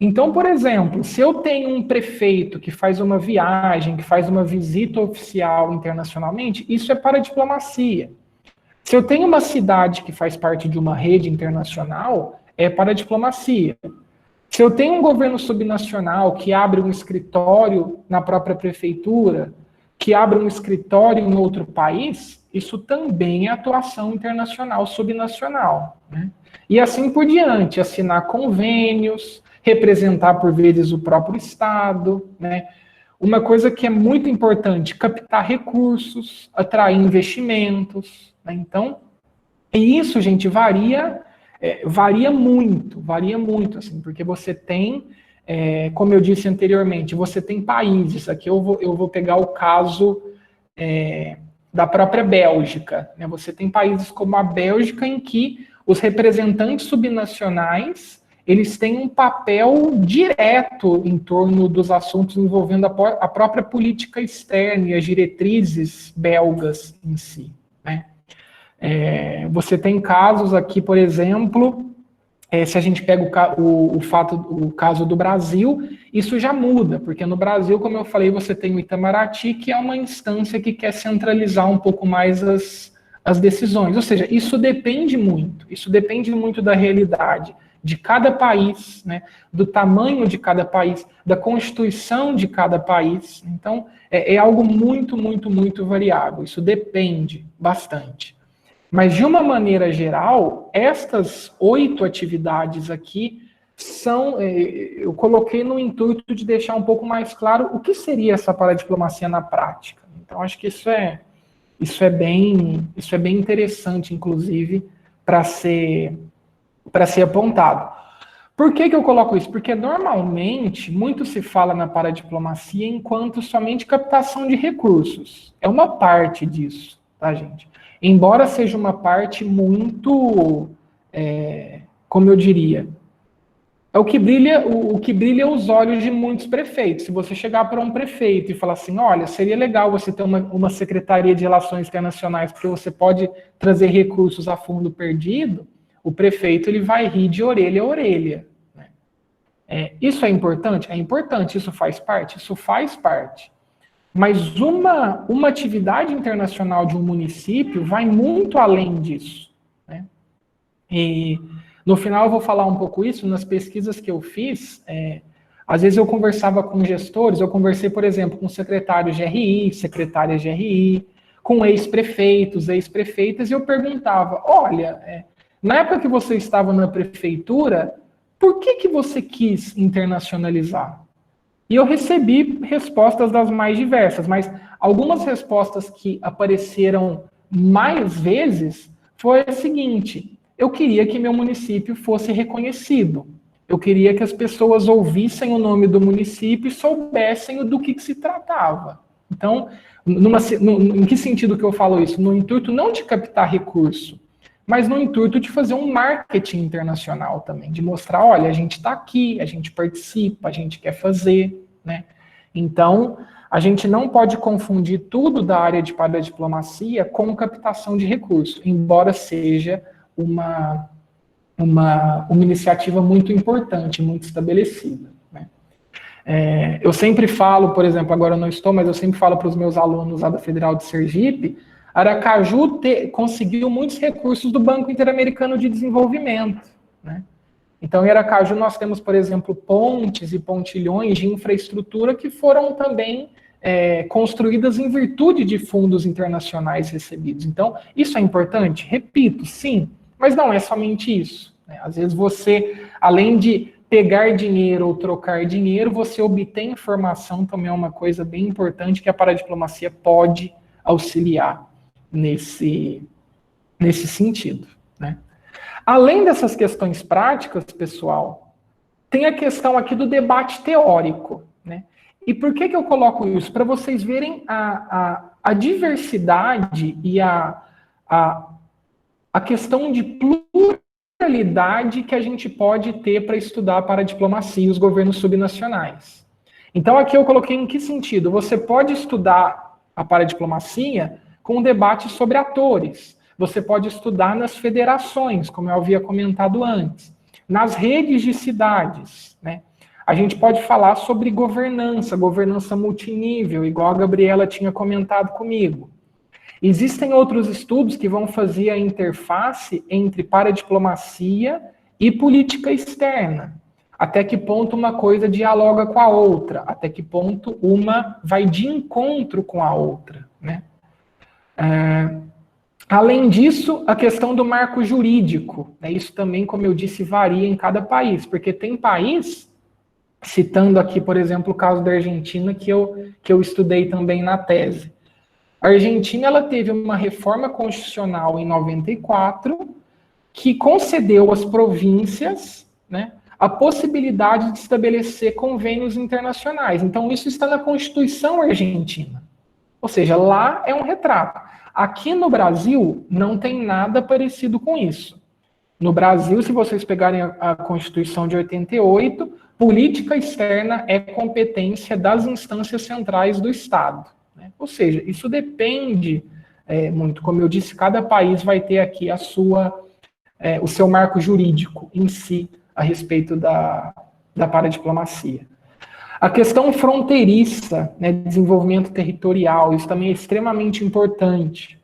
Então, por exemplo, se eu tenho um prefeito que faz uma viagem, que faz uma visita oficial internacionalmente, isso é paradiplomacia. Se eu tenho uma cidade que faz parte de uma rede internacional, é paradiplomacia. Se eu tenho um governo subnacional que abre um escritório na própria prefeitura, que abre um escritório em outro país, isso também é atuação internacional subnacional, né? E assim por diante, assinar convênios, representar por vezes o próprio Estado, né? Uma coisa que é muito importante, captar recursos, atrair investimentos, né? Então, e isso, gente, varia Varia muito, assim, porque você tem, como eu disse anteriormente, você tem países, aqui eu vou pegar o caso da própria Bélgica, né? Você tem países como a Bélgica em que os representantes subnacionais, eles têm um papel direto em torno dos assuntos envolvendo a própria política externa e as diretrizes belgas em si, né? Você tem casos aqui, por exemplo, se a gente pega o caso do Brasil, isso já muda, porque no Brasil, como eu falei, você tem o Itamaraty, que é uma instância que quer centralizar um pouco mais as decisões. Ou seja, isso depende muito da realidade de cada país, né, do tamanho de cada país, da constituição de cada país. Então, é algo muito, muito, muito variável. Isso depende bastante. Mas, de uma maneira geral, estas 8 atividades aqui eu coloquei no intuito de deixar um pouco mais claro o que seria essa paradiplomacia na prática. Então, acho que isso é bem interessante, inclusive, para ser apontado. Por que eu coloco isso? Porque, normalmente, muito se fala na paradiplomacia enquanto somente captação de recursos. É uma parte disso, tá, gente? Embora seja uma parte muito, como eu diria, o que brilha os olhos de muitos prefeitos. Se você chegar para um prefeito e falar assim, olha, seria legal você ter uma secretaria de relações internacionais, porque você pode trazer recursos a fundo perdido, o prefeito ele vai rir de orelha a orelha. Né? Isso é importante? É importante. Isso faz parte? Isso faz parte. Mas uma atividade internacional de um município vai muito além disso. Né? E no final eu vou falar um pouco isso, nas pesquisas que eu fiz, às vezes eu conversava com gestores, eu conversei, por exemplo, com secretários de RI, secretárias de RI, com ex-prefeitos, ex-prefeitas, e eu perguntava, olha, na época que você estava na prefeitura, por que você quis internacionalizar? E eu recebi respostas das mais diversas, mas algumas respostas que apareceram mais vezes foi a seguinte: eu queria que meu município fosse reconhecido. Eu queria que as pessoas ouvissem o nome do município e soubessem do que se tratava. Então, em que sentido que eu falo isso? No intuito não de captar recurso, mas no intuito de fazer um marketing internacional também, de mostrar, olha, a gente está aqui, a gente participa, a gente quer fazer, né? Então, a gente não pode confundir tudo da área de paradiplomacia com captação de recursos, embora seja uma iniciativa muito importante, muito estabelecida. Né? Eu sempre falo, por exemplo, agora eu não estou, mas eu sempre falo para os meus alunos lá da Federal de Sergipe, Aracaju conseguiu muitos recursos do Banco Interamericano de Desenvolvimento. Né? Então, em Aracaju nós temos, por exemplo, pontes e pontilhões de infraestrutura que foram também construídas em virtude de fundos internacionais recebidos. Então, isso é importante? Repito, sim, mas não é somente isso. Né? Às vezes você, além de pegar dinheiro ou trocar dinheiro, você obter informação também é uma coisa bem importante que a paradiplomacia pode auxiliar nesse sentido. Né? Além dessas questões práticas, pessoal, tem a questão aqui do debate teórico. Né? E por que eu coloco isso? Para vocês verem a diversidade e a questão de pluralidade que a gente pode ter para estudar para a diplomacia e os governos subnacionais. Então, aqui eu coloquei em que sentido? Você pode estudar a paradiplomacia com um debate sobre atores. Você pode estudar nas federações, como eu havia comentado antes, nas redes de cidades. Né? A gente pode falar sobre governança multinível, igual a Gabriela tinha comentado comigo. Existem outros estudos que vão fazer a interface entre paradiplomacia e política externa. Até que ponto uma coisa dialoga com a outra, até que ponto uma vai de encontro com a outra. Né? Além disso, a questão do marco jurídico. Né? Isso também, como eu disse, varia em cada país, porque tem país, citando aqui, por exemplo, o caso da Argentina, que eu estudei também na tese. A Argentina ela teve uma reforma constitucional em 94, que concedeu às províncias, né, a possibilidade de estabelecer convênios internacionais. Então, isso está na Constituição argentina. Ou seja, lá é um retrato. Aqui no Brasil, não tem nada parecido com isso. No Brasil, se vocês pegarem a Constituição de 88, política externa é competência das instâncias centrais do Estado, né? Ou seja, isso depende muito, como eu disse, cada país vai ter aqui o seu marco jurídico em si a respeito da paradiplomacia. A questão fronteiriça, né, desenvolvimento territorial, isso também é extremamente importante.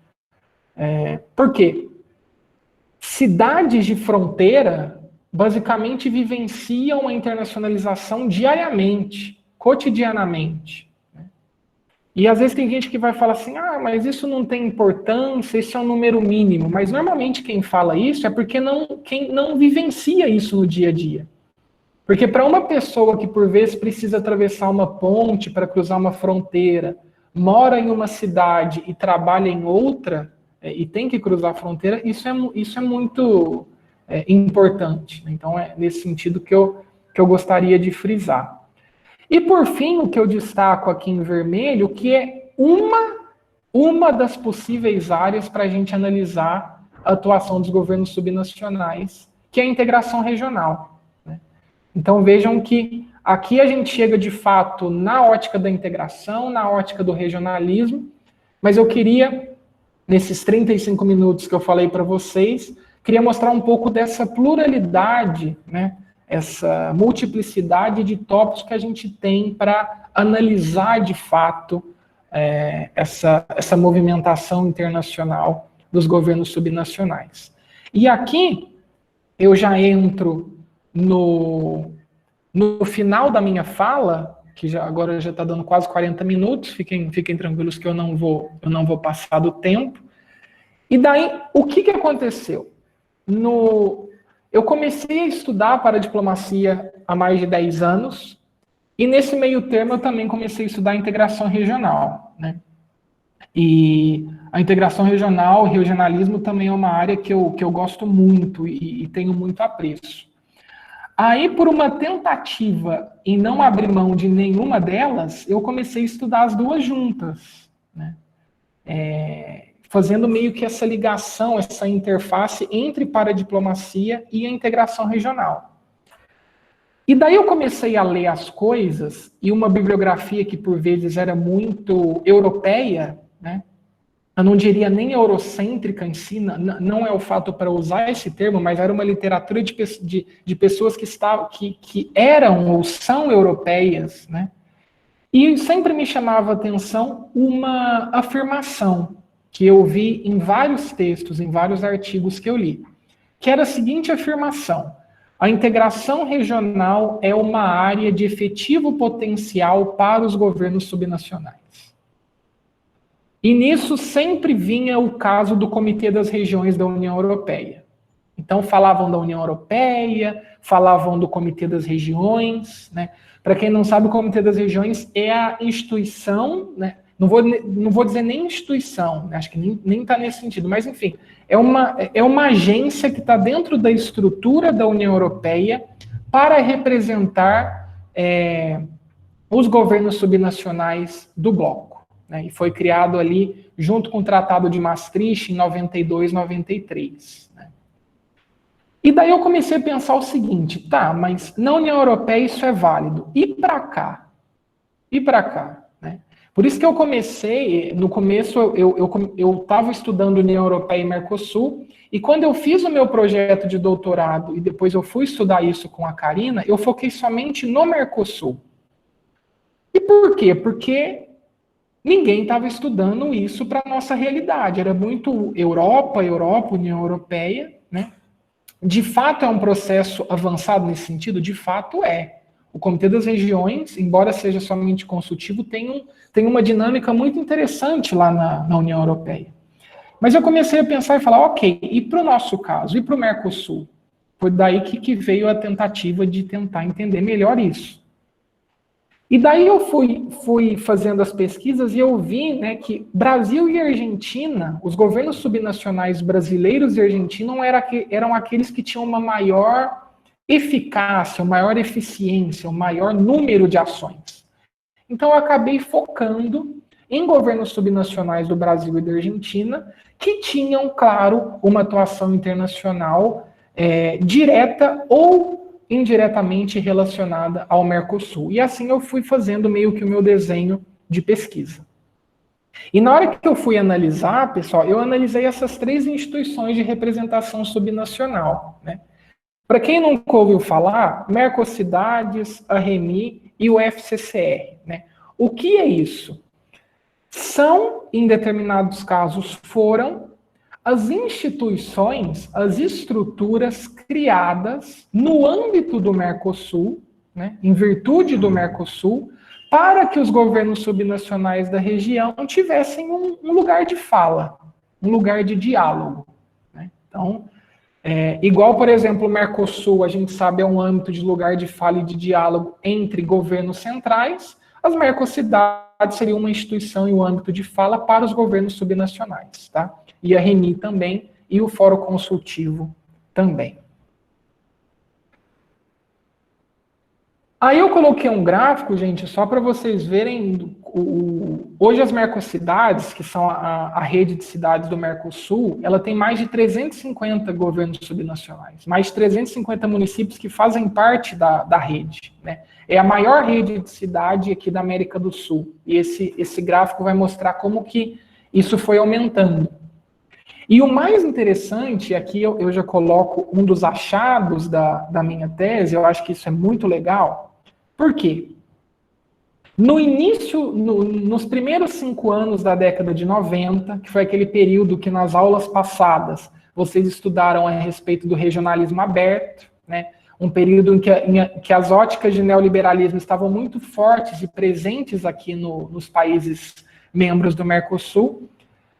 Por quê? Cidades de fronteira basicamente vivenciam a internacionalização diariamente, cotidianamente. E às vezes tem gente que vai falar assim, mas isso não tem importância, isso é um número mínimo. Mas normalmente quem fala isso é porque quem não vivencia isso no dia a dia. Porque para uma pessoa que por vezes precisa atravessar uma ponte para cruzar uma fronteira, mora em uma cidade e trabalha em outra, e tem que cruzar a fronteira, isso é muito importante. Então é nesse sentido que eu gostaria de frisar. E por fim, o que eu destaco aqui em vermelho, que é uma das possíveis áreas para a gente analisar a atuação dos governos subnacionais, que é a integração regional. Né? Então vejam que aqui a gente chega de fato na ótica da integração, na ótica do regionalismo, mas eu queria, nesses 35 minutos que eu falei para vocês, queria mostrar um pouco dessa pluralidade, né? Essa multiplicidade de tópicos que a gente tem para analisar de fato essa movimentação internacional dos governos subnacionais. E aqui eu já entro no final da minha fala, que agora já está dando quase 40 minutos, fiquem tranquilos que eu não vou passar do tempo. E daí, o que aconteceu? Eu comecei a estudar paradiplomacia há mais de 10 anos, e nesse meio termo eu também comecei a estudar integração regional, né? E a integração regional, o regionalismo também é uma área que eu gosto muito e tenho muito apreço. Aí, por uma tentativa em não abrir mão de nenhuma delas, eu comecei a estudar as duas juntas, né? Fazendo meio que essa ligação, essa interface entre paradiplomacia e a integração regional. E daí eu comecei a ler as coisas, e uma bibliografia que por vezes era muito europeia, né? Eu não diria nem eurocêntrica em si, não é o fato para usar esse termo, mas era uma literatura de pessoas que eram ou são europeias, né? E sempre me chamava a atenção uma afirmação que eu vi em vários textos, em vários artigos que eu li, que era a seguinte afirmação: a integração regional é uma área de efetivo potencial para os governos subnacionais. E nisso sempre vinha o caso do Comitê das Regiões da União Europeia. Então falavam da União Europeia, falavam do Comitê das Regiões, né? Para quem não sabe, o Comitê das Regiões é a instituição, né? Não vou dizer nem instituição, acho que nem está nesse sentido, mas enfim, é uma agência que está dentro da estrutura da União Europeia para representar os governos subnacionais do bloco, né? E foi criado ali junto com o Tratado de Maastricht em 92, 93. Né? E daí eu comecei a pensar o seguinte, tá, mas na União Europeia isso é válido, e para cá? E para cá? Né? Por isso que eu comecei, no começo eu estava estudando União Europeia e Mercosul, e quando eu fiz o meu projeto de doutorado, e depois eu fui estudar isso com a Karina, eu foquei somente no Mercosul. E por quê? Porque ninguém estava estudando isso para a nossa realidade, era muito Europa, União Europeia, né? De fato é um processo avançado nesse sentido? De fato é. O Comitê das Regiões, embora seja somente consultivo, tem uma dinâmica muito interessante lá na União Europeia. Mas eu comecei a pensar e falar, ok, e para o nosso caso, e para o Mercosul? Foi daí que veio a tentativa de tentar entender melhor isso. E daí eu fui fazendo as pesquisas e eu vi, né, que Brasil e Argentina, os governos subnacionais brasileiros e argentinos eram aqueles que tinham uma maior eficácia, uma maior eficiência, um maior número de ações. Então eu acabei focando em governos subnacionais do Brasil e da Argentina, que tinham, claro, uma atuação internacional direta ou indiretamente relacionada ao Mercosul. E assim eu fui fazendo meio que o meu desenho de pesquisa. E na hora que eu fui analisar, pessoal, eu analisei essas 3 instituições de representação subnacional, né? Para quem nunca ouviu falar, Mercocidades, a REMI e o FCCR, né? O que é isso? São, em determinados casos, foram as instituições, as estruturas criadas no âmbito do Mercosul, né, em virtude do Mercosul, para que os governos subnacionais da região tivessem um lugar de fala, um lugar de diálogo, né? Então, igual, por exemplo, o Mercosul, a gente sabe, é um âmbito de lugar de fala e de diálogo entre governos centrais, as Mercocidades seriam uma instituição e um âmbito de fala para os governos subnacionais, tá? E a REMI também, e o Fórum Consultivo também. Aí eu coloquei um gráfico, gente, só para vocês verem, hoje as Mercocidades, que são a rede de cidades do Mercosul, ela tem mais de 350 governos subnacionais, mais de 350 municípios que fazem parte da rede, né? É a maior rede de cidade aqui da América do Sul, e esse gráfico vai mostrar como que isso foi aumentando. E o mais interessante, aqui eu já coloco um dos achados da minha tese, eu acho que isso é muito legal. Por quê? No início, nos primeiros 5 anos da década de 90, que foi aquele período que nas aulas passadas vocês estudaram a respeito do regionalismo aberto, né? Um período em que as óticas de neoliberalismo estavam muito fortes e presentes aqui nos países membros do Mercosul.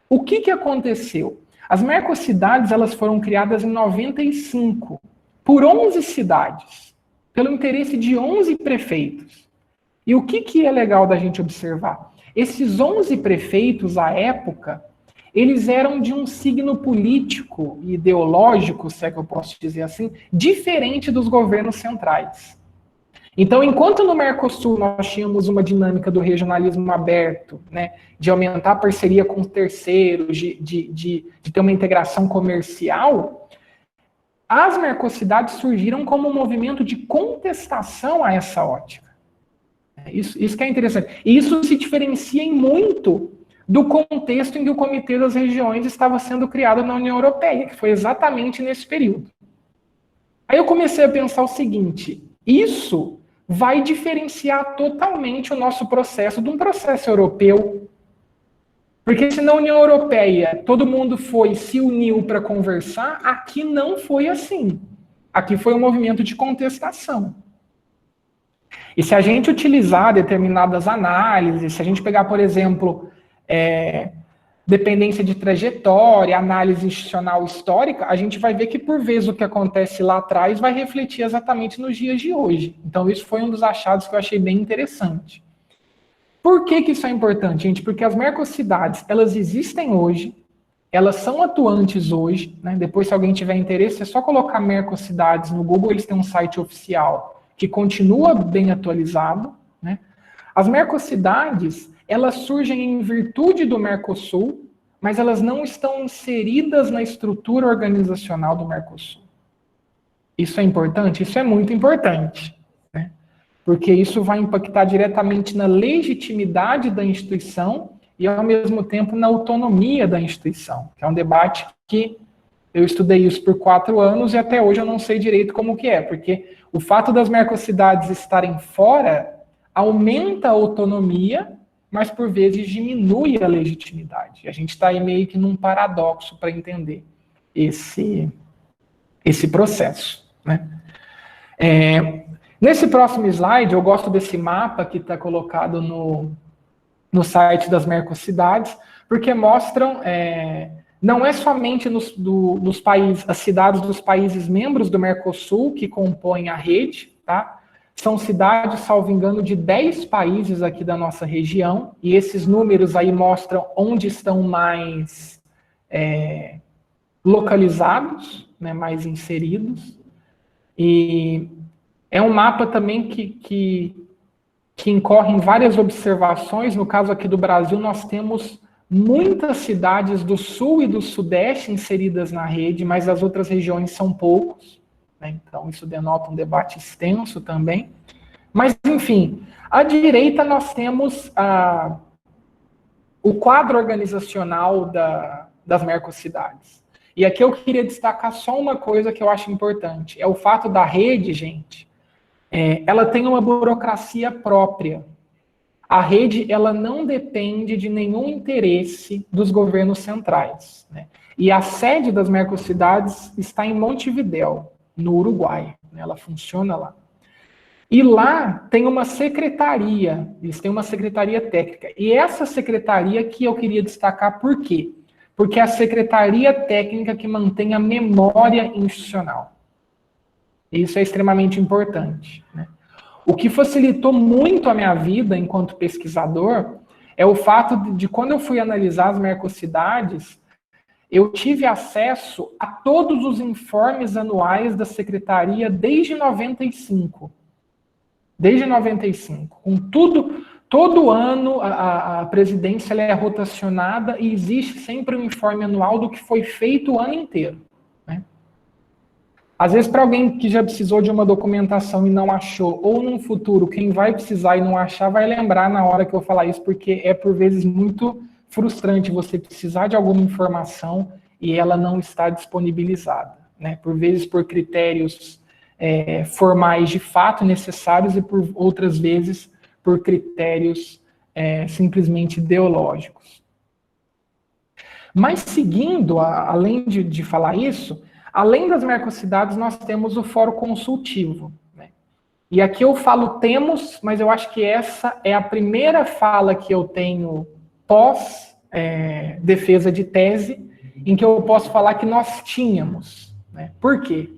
O que aconteceu? As Mercocidades, elas foram criadas em 95, por 11 cidades, pelo interesse de 11 prefeitos. E o que é legal da gente observar? Esses 11 prefeitos, à época, eles eram de um signo político e ideológico, se é que eu posso dizer assim, diferente dos governos centrais. Então, enquanto no Mercosul nós tínhamos uma dinâmica do regionalismo aberto, né, de aumentar a parceria com terceiros, de ter uma integração comercial, as Mercocidades surgiram como um movimento de contestação a essa ótica. Isso que é interessante. E isso se diferencia em muito do contexto em que o Comitê das Regiões estava sendo criado na União Europeia, que foi exatamente nesse período. Aí eu comecei a pensar o seguinte: isso vai diferenciar totalmente o nosso processo de um processo europeu. Porque se na União Europeia todo mundo se uniu para conversar, aqui não foi assim. Aqui foi um movimento de contestação. E se a gente utilizar determinadas análises, se a gente pegar, por exemplo, dependência de trajetória, análise institucional histórica, a gente vai ver que, por vezes, o que acontece lá atrás vai refletir exatamente nos dias de hoje. Então, isso foi um dos achados que eu achei bem interessante. Por que isso é importante, gente? Porque as Mercocidades, elas existem hoje, elas são atuantes hoje, né? Depois, se alguém tiver interesse, é só colocar Mercocidades no Google, eles têm um site oficial que continua bem atualizado, né? As Mercocidades, elas surgem em virtude do Mercosul, mas elas não estão inseridas na estrutura organizacional do Mercosul. Isso é importante? Isso é muito importante, né? Porque isso vai impactar diretamente na legitimidade da instituição e, ao mesmo tempo, na autonomia da instituição, que é um debate que eu estudei isso por 4 anos e até hoje eu não sei direito como que é, porque o fato das Mercocidades estarem fora aumenta a autonomia, mas por vezes diminui a legitimidade. A gente está aí meio que num paradoxo para entender esse processo, né? Nesse próximo slide, eu gosto desse mapa que está colocado no site das Mercocidades, porque mostram, não é somente nos países, as cidades dos países membros do Mercosul que compõem a rede, tá? são cidades, salvo engano, de 10 países aqui da nossa região, e esses números aí mostram onde estão mais localizados, né, mais inseridos. E é um mapa também que incorre em várias observações. No caso aqui do Brasil, nós temos muitas cidades do sul e do sudeste inseridas na rede, mas as outras regiões são poucos, né? Então isso denota um debate extenso também. Mas, enfim, à direita nós temos o quadro organizacional das mercocidades. E aqui eu queria destacar só uma coisa que eu acho importante, é o fato da rede, gente, ela tem uma burocracia própria. A rede, ela não depende de nenhum interesse dos governos centrais, né? E a sede das mercocidades está em Montevidéu, no Uruguai, né? Ela funciona lá. E lá tem uma secretaria, eles têm uma secretaria técnica. E essa secretaria que eu queria destacar por quê? Porque é a secretaria técnica que mantém a memória institucional. Isso é extremamente importante, né? O que facilitou muito a minha vida enquanto pesquisador é o fato de quando eu fui analisar as mercocidades, eu tive acesso a todos os informes anuais da secretaria desde 95. Desde 95. Com tudo, todo ano a presidência ela é rotacionada e existe sempre um informe anual do que foi feito o ano inteiro, né? Às vezes, para alguém que já precisou de uma documentação e não achou, ou num futuro, quem vai precisar e não achar, vai lembrar na hora que eu falar isso, porque é, por vezes, muito frustrante você precisar de alguma informação e ela não está disponibilizada, né? Por vezes, por critérios formais de fato necessários e, por outras vezes, por critérios simplesmente ideológicos. Mas, seguindo, além de falar isso, além das mercocidades, nós temos o Fórum Consultivo, né? E aqui eu falo temos, mas eu acho que essa é a primeira fala que eu tenho pós defesa de tese, em que eu posso falar que nós tínhamos, né? Por quê?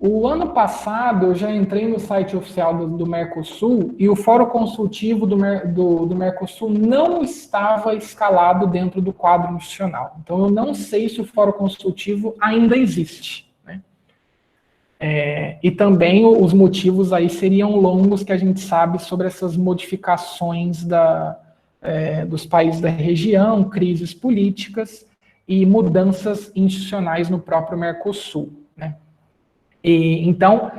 O ano passado eu já entrei no site oficial do Mercosul e o Fórum Consultivo do Mercosul não estava escalado dentro do quadro institucional. Então eu não sei se o Fórum Consultivo ainda existe, né? E também os motivos aí seriam longos que a gente sabe sobre essas modificações dos países da região, crises políticas e mudanças institucionais no próprio Mercosul, né? Então,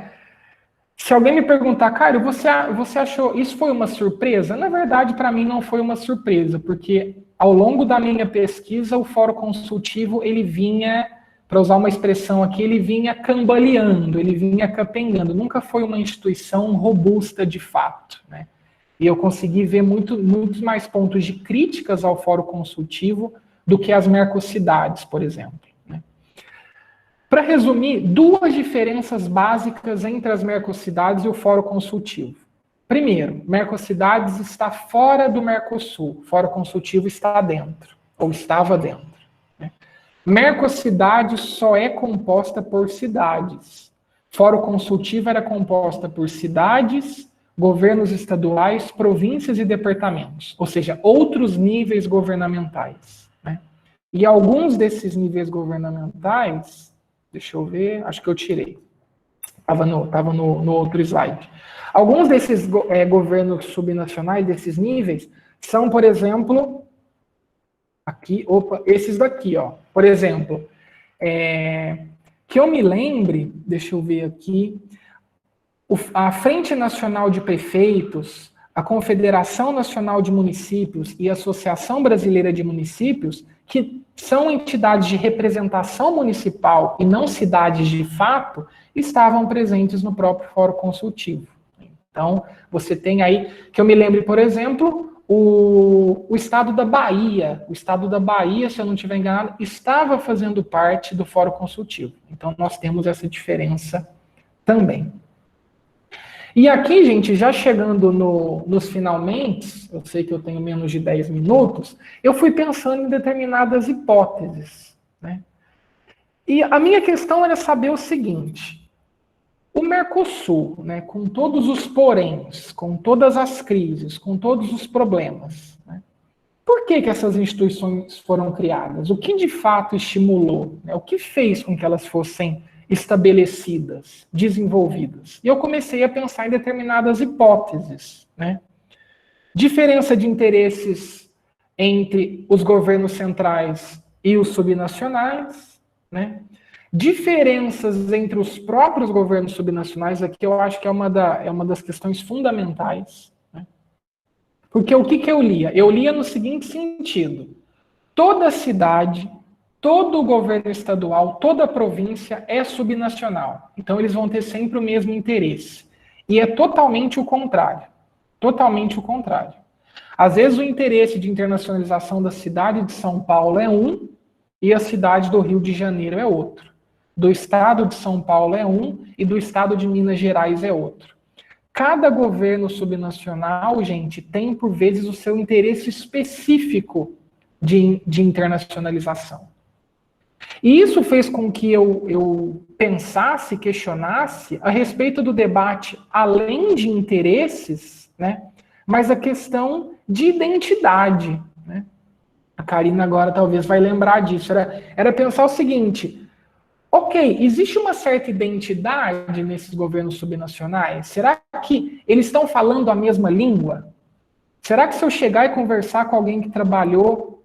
se alguém me perguntar, Caio, você achou isso foi uma surpresa? Na verdade, para mim não foi uma surpresa, porque ao longo da minha pesquisa, o Fórum Consultivo, ele vinha, para usar uma expressão aqui, ele vinha cambaleando, ele vinha capengando, nunca foi uma instituição robusta de fato, né? E eu consegui ver muitos mais pontos de críticas ao Fórum Consultivo do que as mercocidades, por exemplo. Para resumir, duas diferenças básicas entre as mercocidades e o Fórum Consultivo. Primeiro, mercocidades está fora do Mercosul, Fórum Consultivo está dentro, ou estava dentro, né? Mercocidade só é composta por cidades. Fórum Consultivo era composta por cidades, governos estaduais, províncias e departamentos, ou seja, outros níveis governamentais, né? E alguns desses níveis governamentais, deixa eu ver, acho que eu tirei. Estava no outro slide. Alguns desses governos subnacionais, desses níveis, são, por exemplo, esses daqui, ó. Por exemplo, que eu me lembre, deixa eu ver aqui, a Frente Nacional de Prefeitos, a Confederação Nacional de Municípios e a Associação Brasileira de Municípios, que são entidades de representação municipal e não cidades de fato, estavam presentes no próprio Fórum Consultivo. Então, você tem aí, que eu me lembre, por exemplo, o estado da Bahia. O estado da Bahia, se eu não estiver enganado, estava fazendo parte do Fórum Consultivo. Então, nós temos essa diferença também. E aqui, gente, já chegando nos finalmente, eu sei que eu tenho menos de 10 minutos, eu fui pensando em determinadas hipóteses, né? E a minha questão era saber o seguinte: o Mercosul, né, com todos os poréns, com todas as crises, com todos os problemas, né, por que essas instituições foram criadas? O que de fato estimulou? Né, o que fez com que elas fossem estabelecidas, desenvolvidas? E eu comecei a pensar em determinadas hipóteses, né? Diferença de interesses entre os governos centrais e os subnacionais, né? Diferenças entre os próprios governos subnacionais, aqui eu acho que é uma das questões fundamentais, né? Porque o que eu lia? Eu lia no seguinte sentido: toda cidade, todo governo estadual, toda província é subnacional. Então eles vão ter sempre o mesmo interesse. E é totalmente o contrário. Totalmente o contrário. Às vezes o interesse de internacionalização da cidade de São Paulo é um e a cidade do Rio de Janeiro é outro. Do estado de São Paulo é um e do estado de Minas Gerais é outro. Cada governo subnacional, gente, tem por vezes o seu interesse específico de internacionalização. E isso fez com que eu pensasse, questionasse a respeito do debate além de interesses, né, mas a questão de identidade, né? A Karina agora talvez vai lembrar disso. Era pensar o seguinte: ok, existe uma certa identidade nesses governos subnacionais? Será que eles estão falando a mesma língua? Será que se eu chegar e conversar com alguém que trabalhou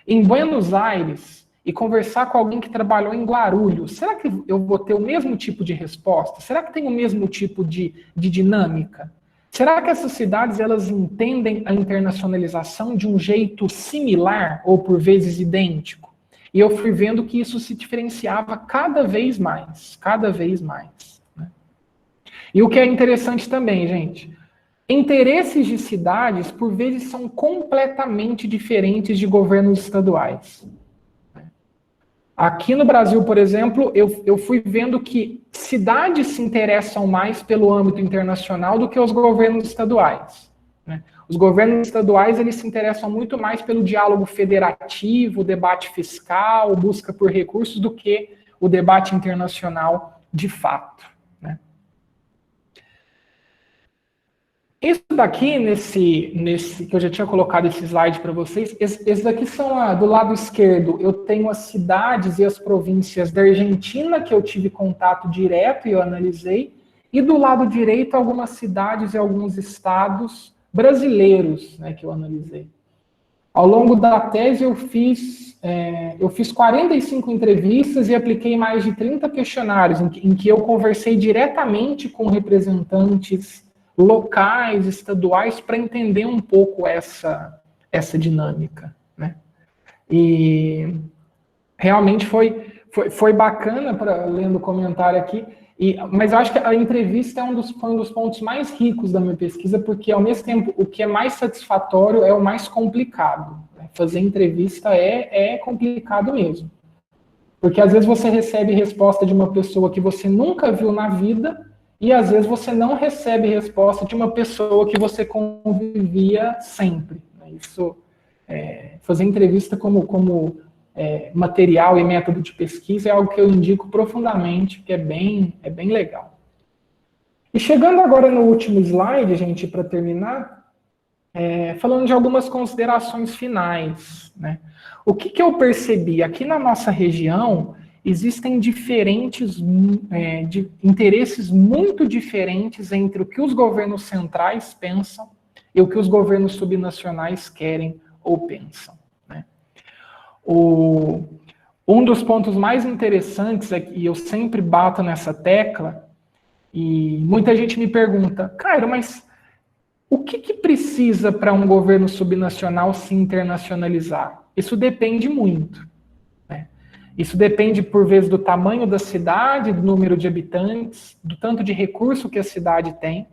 em Buenos Aires e conversar com alguém que trabalhou em Guarulhos, será que eu vou ter o mesmo tipo de resposta? Será que tem o mesmo tipo de dinâmica? Será que essas cidades elas entendem a internacionalização de um jeito similar ou por vezes idêntico? E eu fui vendo que isso se diferenciava cada vez mais, né? E o que é interessante também, gente, interesses de cidades por vezes são completamente diferentes de governos estaduais. Aqui no Brasil, por exemplo, eu fui vendo que cidades se interessam mais pelo âmbito internacional do que os governos estaduais, né? Os governos estaduais eles se interessam muito mais pelo diálogo federativo, debate fiscal, busca por recursos, do que o debate internacional de fato, né? Isso daqui, nesse que eu já tinha colocado esse slide para vocês, esses daqui são, do lado esquerdo, eu tenho as cidades e as províncias da Argentina, que eu tive contato direto e eu analisei, e do lado direito, algumas cidades e alguns estados brasileiros, né, que eu analisei. Ao longo da tese, eu fiz 45 entrevistas e apliquei mais de 30 questionários, em que eu conversei diretamente com representantes locais, estaduais, para entender um pouco essa dinâmica, né? E realmente foi bacana, lendo o comentário aqui, mas eu acho que a entrevista foi um dos pontos mais ricos da minha pesquisa, porque, ao mesmo tempo, o que é mais satisfatório é o mais complicado, né? Fazer entrevista é complicado mesmo. Porque, às vezes, você recebe resposta de uma pessoa que você nunca viu na vida, e às vezes você não recebe resposta de uma pessoa que você convivia sempre. Isso, fazer entrevista como material e método de pesquisa é algo que eu indico profundamente, que é bem legal. E chegando agora no último slide, gente, para terminar, falando de algumas considerações finais, né? O que eu percebi? Aqui na nossa região, existem interesses muito diferentes entre o que os governos centrais pensam e o que os governos subnacionais querem ou pensam, né? Um dos pontos mais interessantes é que eu sempre bato nessa tecla, e muita gente me pergunta: Cairo, mas o que precisa para um governo subnacional se internacionalizar? Isso depende muito. Isso depende, por vezes, do tamanho da cidade, do número de habitantes, do tanto de recurso que a cidade tem,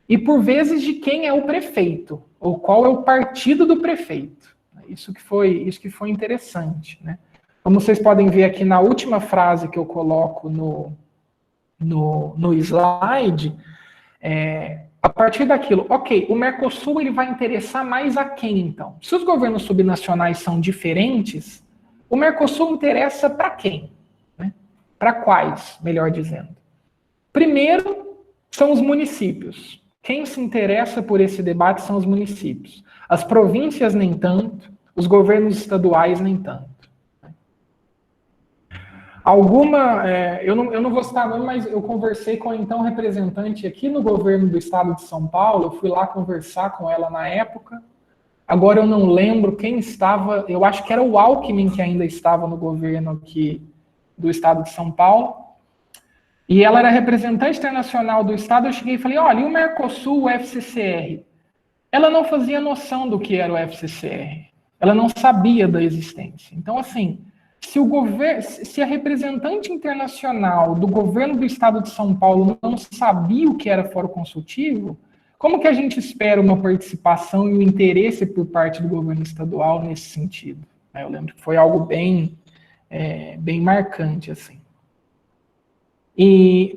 e, por vezes, de quem é o prefeito, ou qual é o partido do prefeito. Isso que foi interessante, né? Como vocês podem ver aqui na última frase que eu coloco no slide, a partir daquilo, ok, o Mercosul ele vai interessar mais a quem, então? Se os governos subnacionais são diferentes, o Mercosul interessa para quem? Né? Para quais, melhor dizendo? Primeiro, são os municípios. Quem se interessa por esse debate são os municípios. As províncias, nem tanto. Os governos estaduais, nem tanto. Eu não vou citar nome, mas eu conversei com a então representante aqui no governo do estado de São Paulo, eu fui lá conversar com ela na época. Agora eu não lembro quem estava, eu acho que era o Alckmin que ainda estava no governo aqui do estado de São Paulo. E ela era representante internacional do estado, eu cheguei e falei, olha, e o Mercosul, o FCCR? Ela não fazia noção do que era o FCCR. Ela não sabia da existência. Então, assim, se a representante internacional do governo do estado de São Paulo não sabia o que era fórum consultivo, como que a gente espera uma participação e um interesse por parte do governo estadual nesse sentido? Eu lembro que foi algo bem marcante, assim.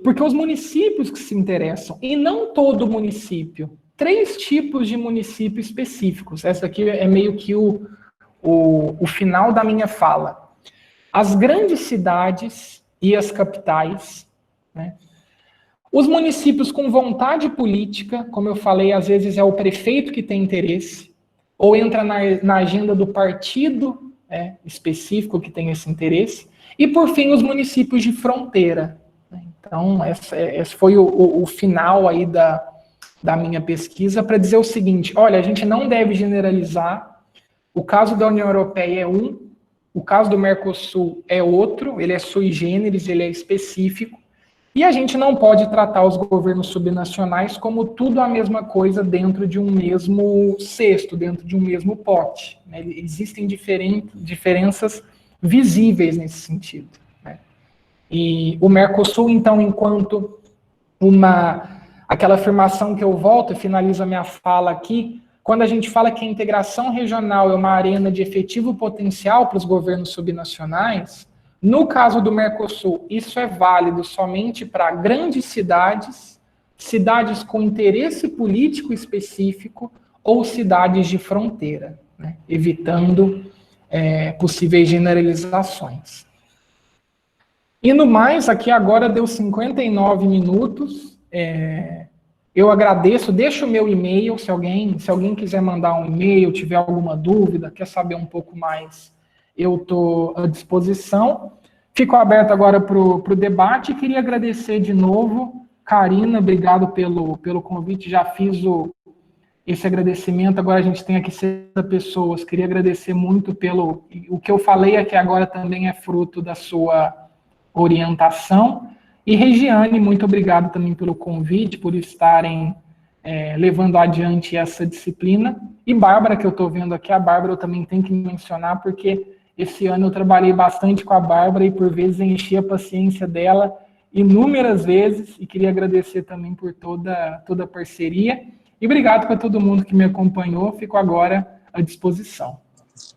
Porque os municípios que se interessam, e não todo município, 3 tipos de município específicos. Essa aqui é meio que o final da minha fala. As grandes cidades e as capitais, né? Os municípios com vontade política, como eu falei, às vezes é o prefeito que tem interesse, ou entra na agenda do partido específico que tem esse interesse, e por fim os municípios de fronteira. Então, esse foi o final aí da minha pesquisa para dizer o seguinte, olha, a gente não deve generalizar, o caso da União Europeia é um, o caso do Mercosul é outro, ele é sui generis, ele é específico, e a gente não pode tratar os governos subnacionais como tudo a mesma coisa dentro de um mesmo cesto, dentro de um mesmo pote. Né? Existem diferenças visíveis nesse sentido. Né? E o Mercosul, então, enquanto aquela afirmação que eu volto e finalizo a minha fala aqui, quando a gente fala que a integração regional é uma arena de efetivo potencial para os governos subnacionais, no caso do Mercosul, isso é válido somente para grandes cidades, cidades com interesse político específico ou cidades de fronteira, né? Evitando possíveis generalizações. E no mais, aqui agora deu 59 minutos, eu agradeço, deixo o meu e-mail, se alguém quiser mandar um e-mail, tiver alguma dúvida, quer saber um pouco mais, eu estou à disposição. Fico aberto agora para o debate e queria agradecer de novo. Karina, obrigado pelo convite, já fiz esse agradecimento, agora a gente tem aqui 60 pessoas, queria agradecer muito o que eu falei aqui agora também é fruto da sua orientação. E Regiane, muito obrigado também pelo convite, por estarem levando adiante essa disciplina. E Bárbara, que eu estou vendo aqui, a Bárbara eu também tenho que mencionar, porque esse ano eu trabalhei bastante com a Bárbara e por vezes enchi a paciência dela inúmeras vezes e queria agradecer também por toda a parceria. E obrigado para todo mundo que me acompanhou, fico agora à disposição.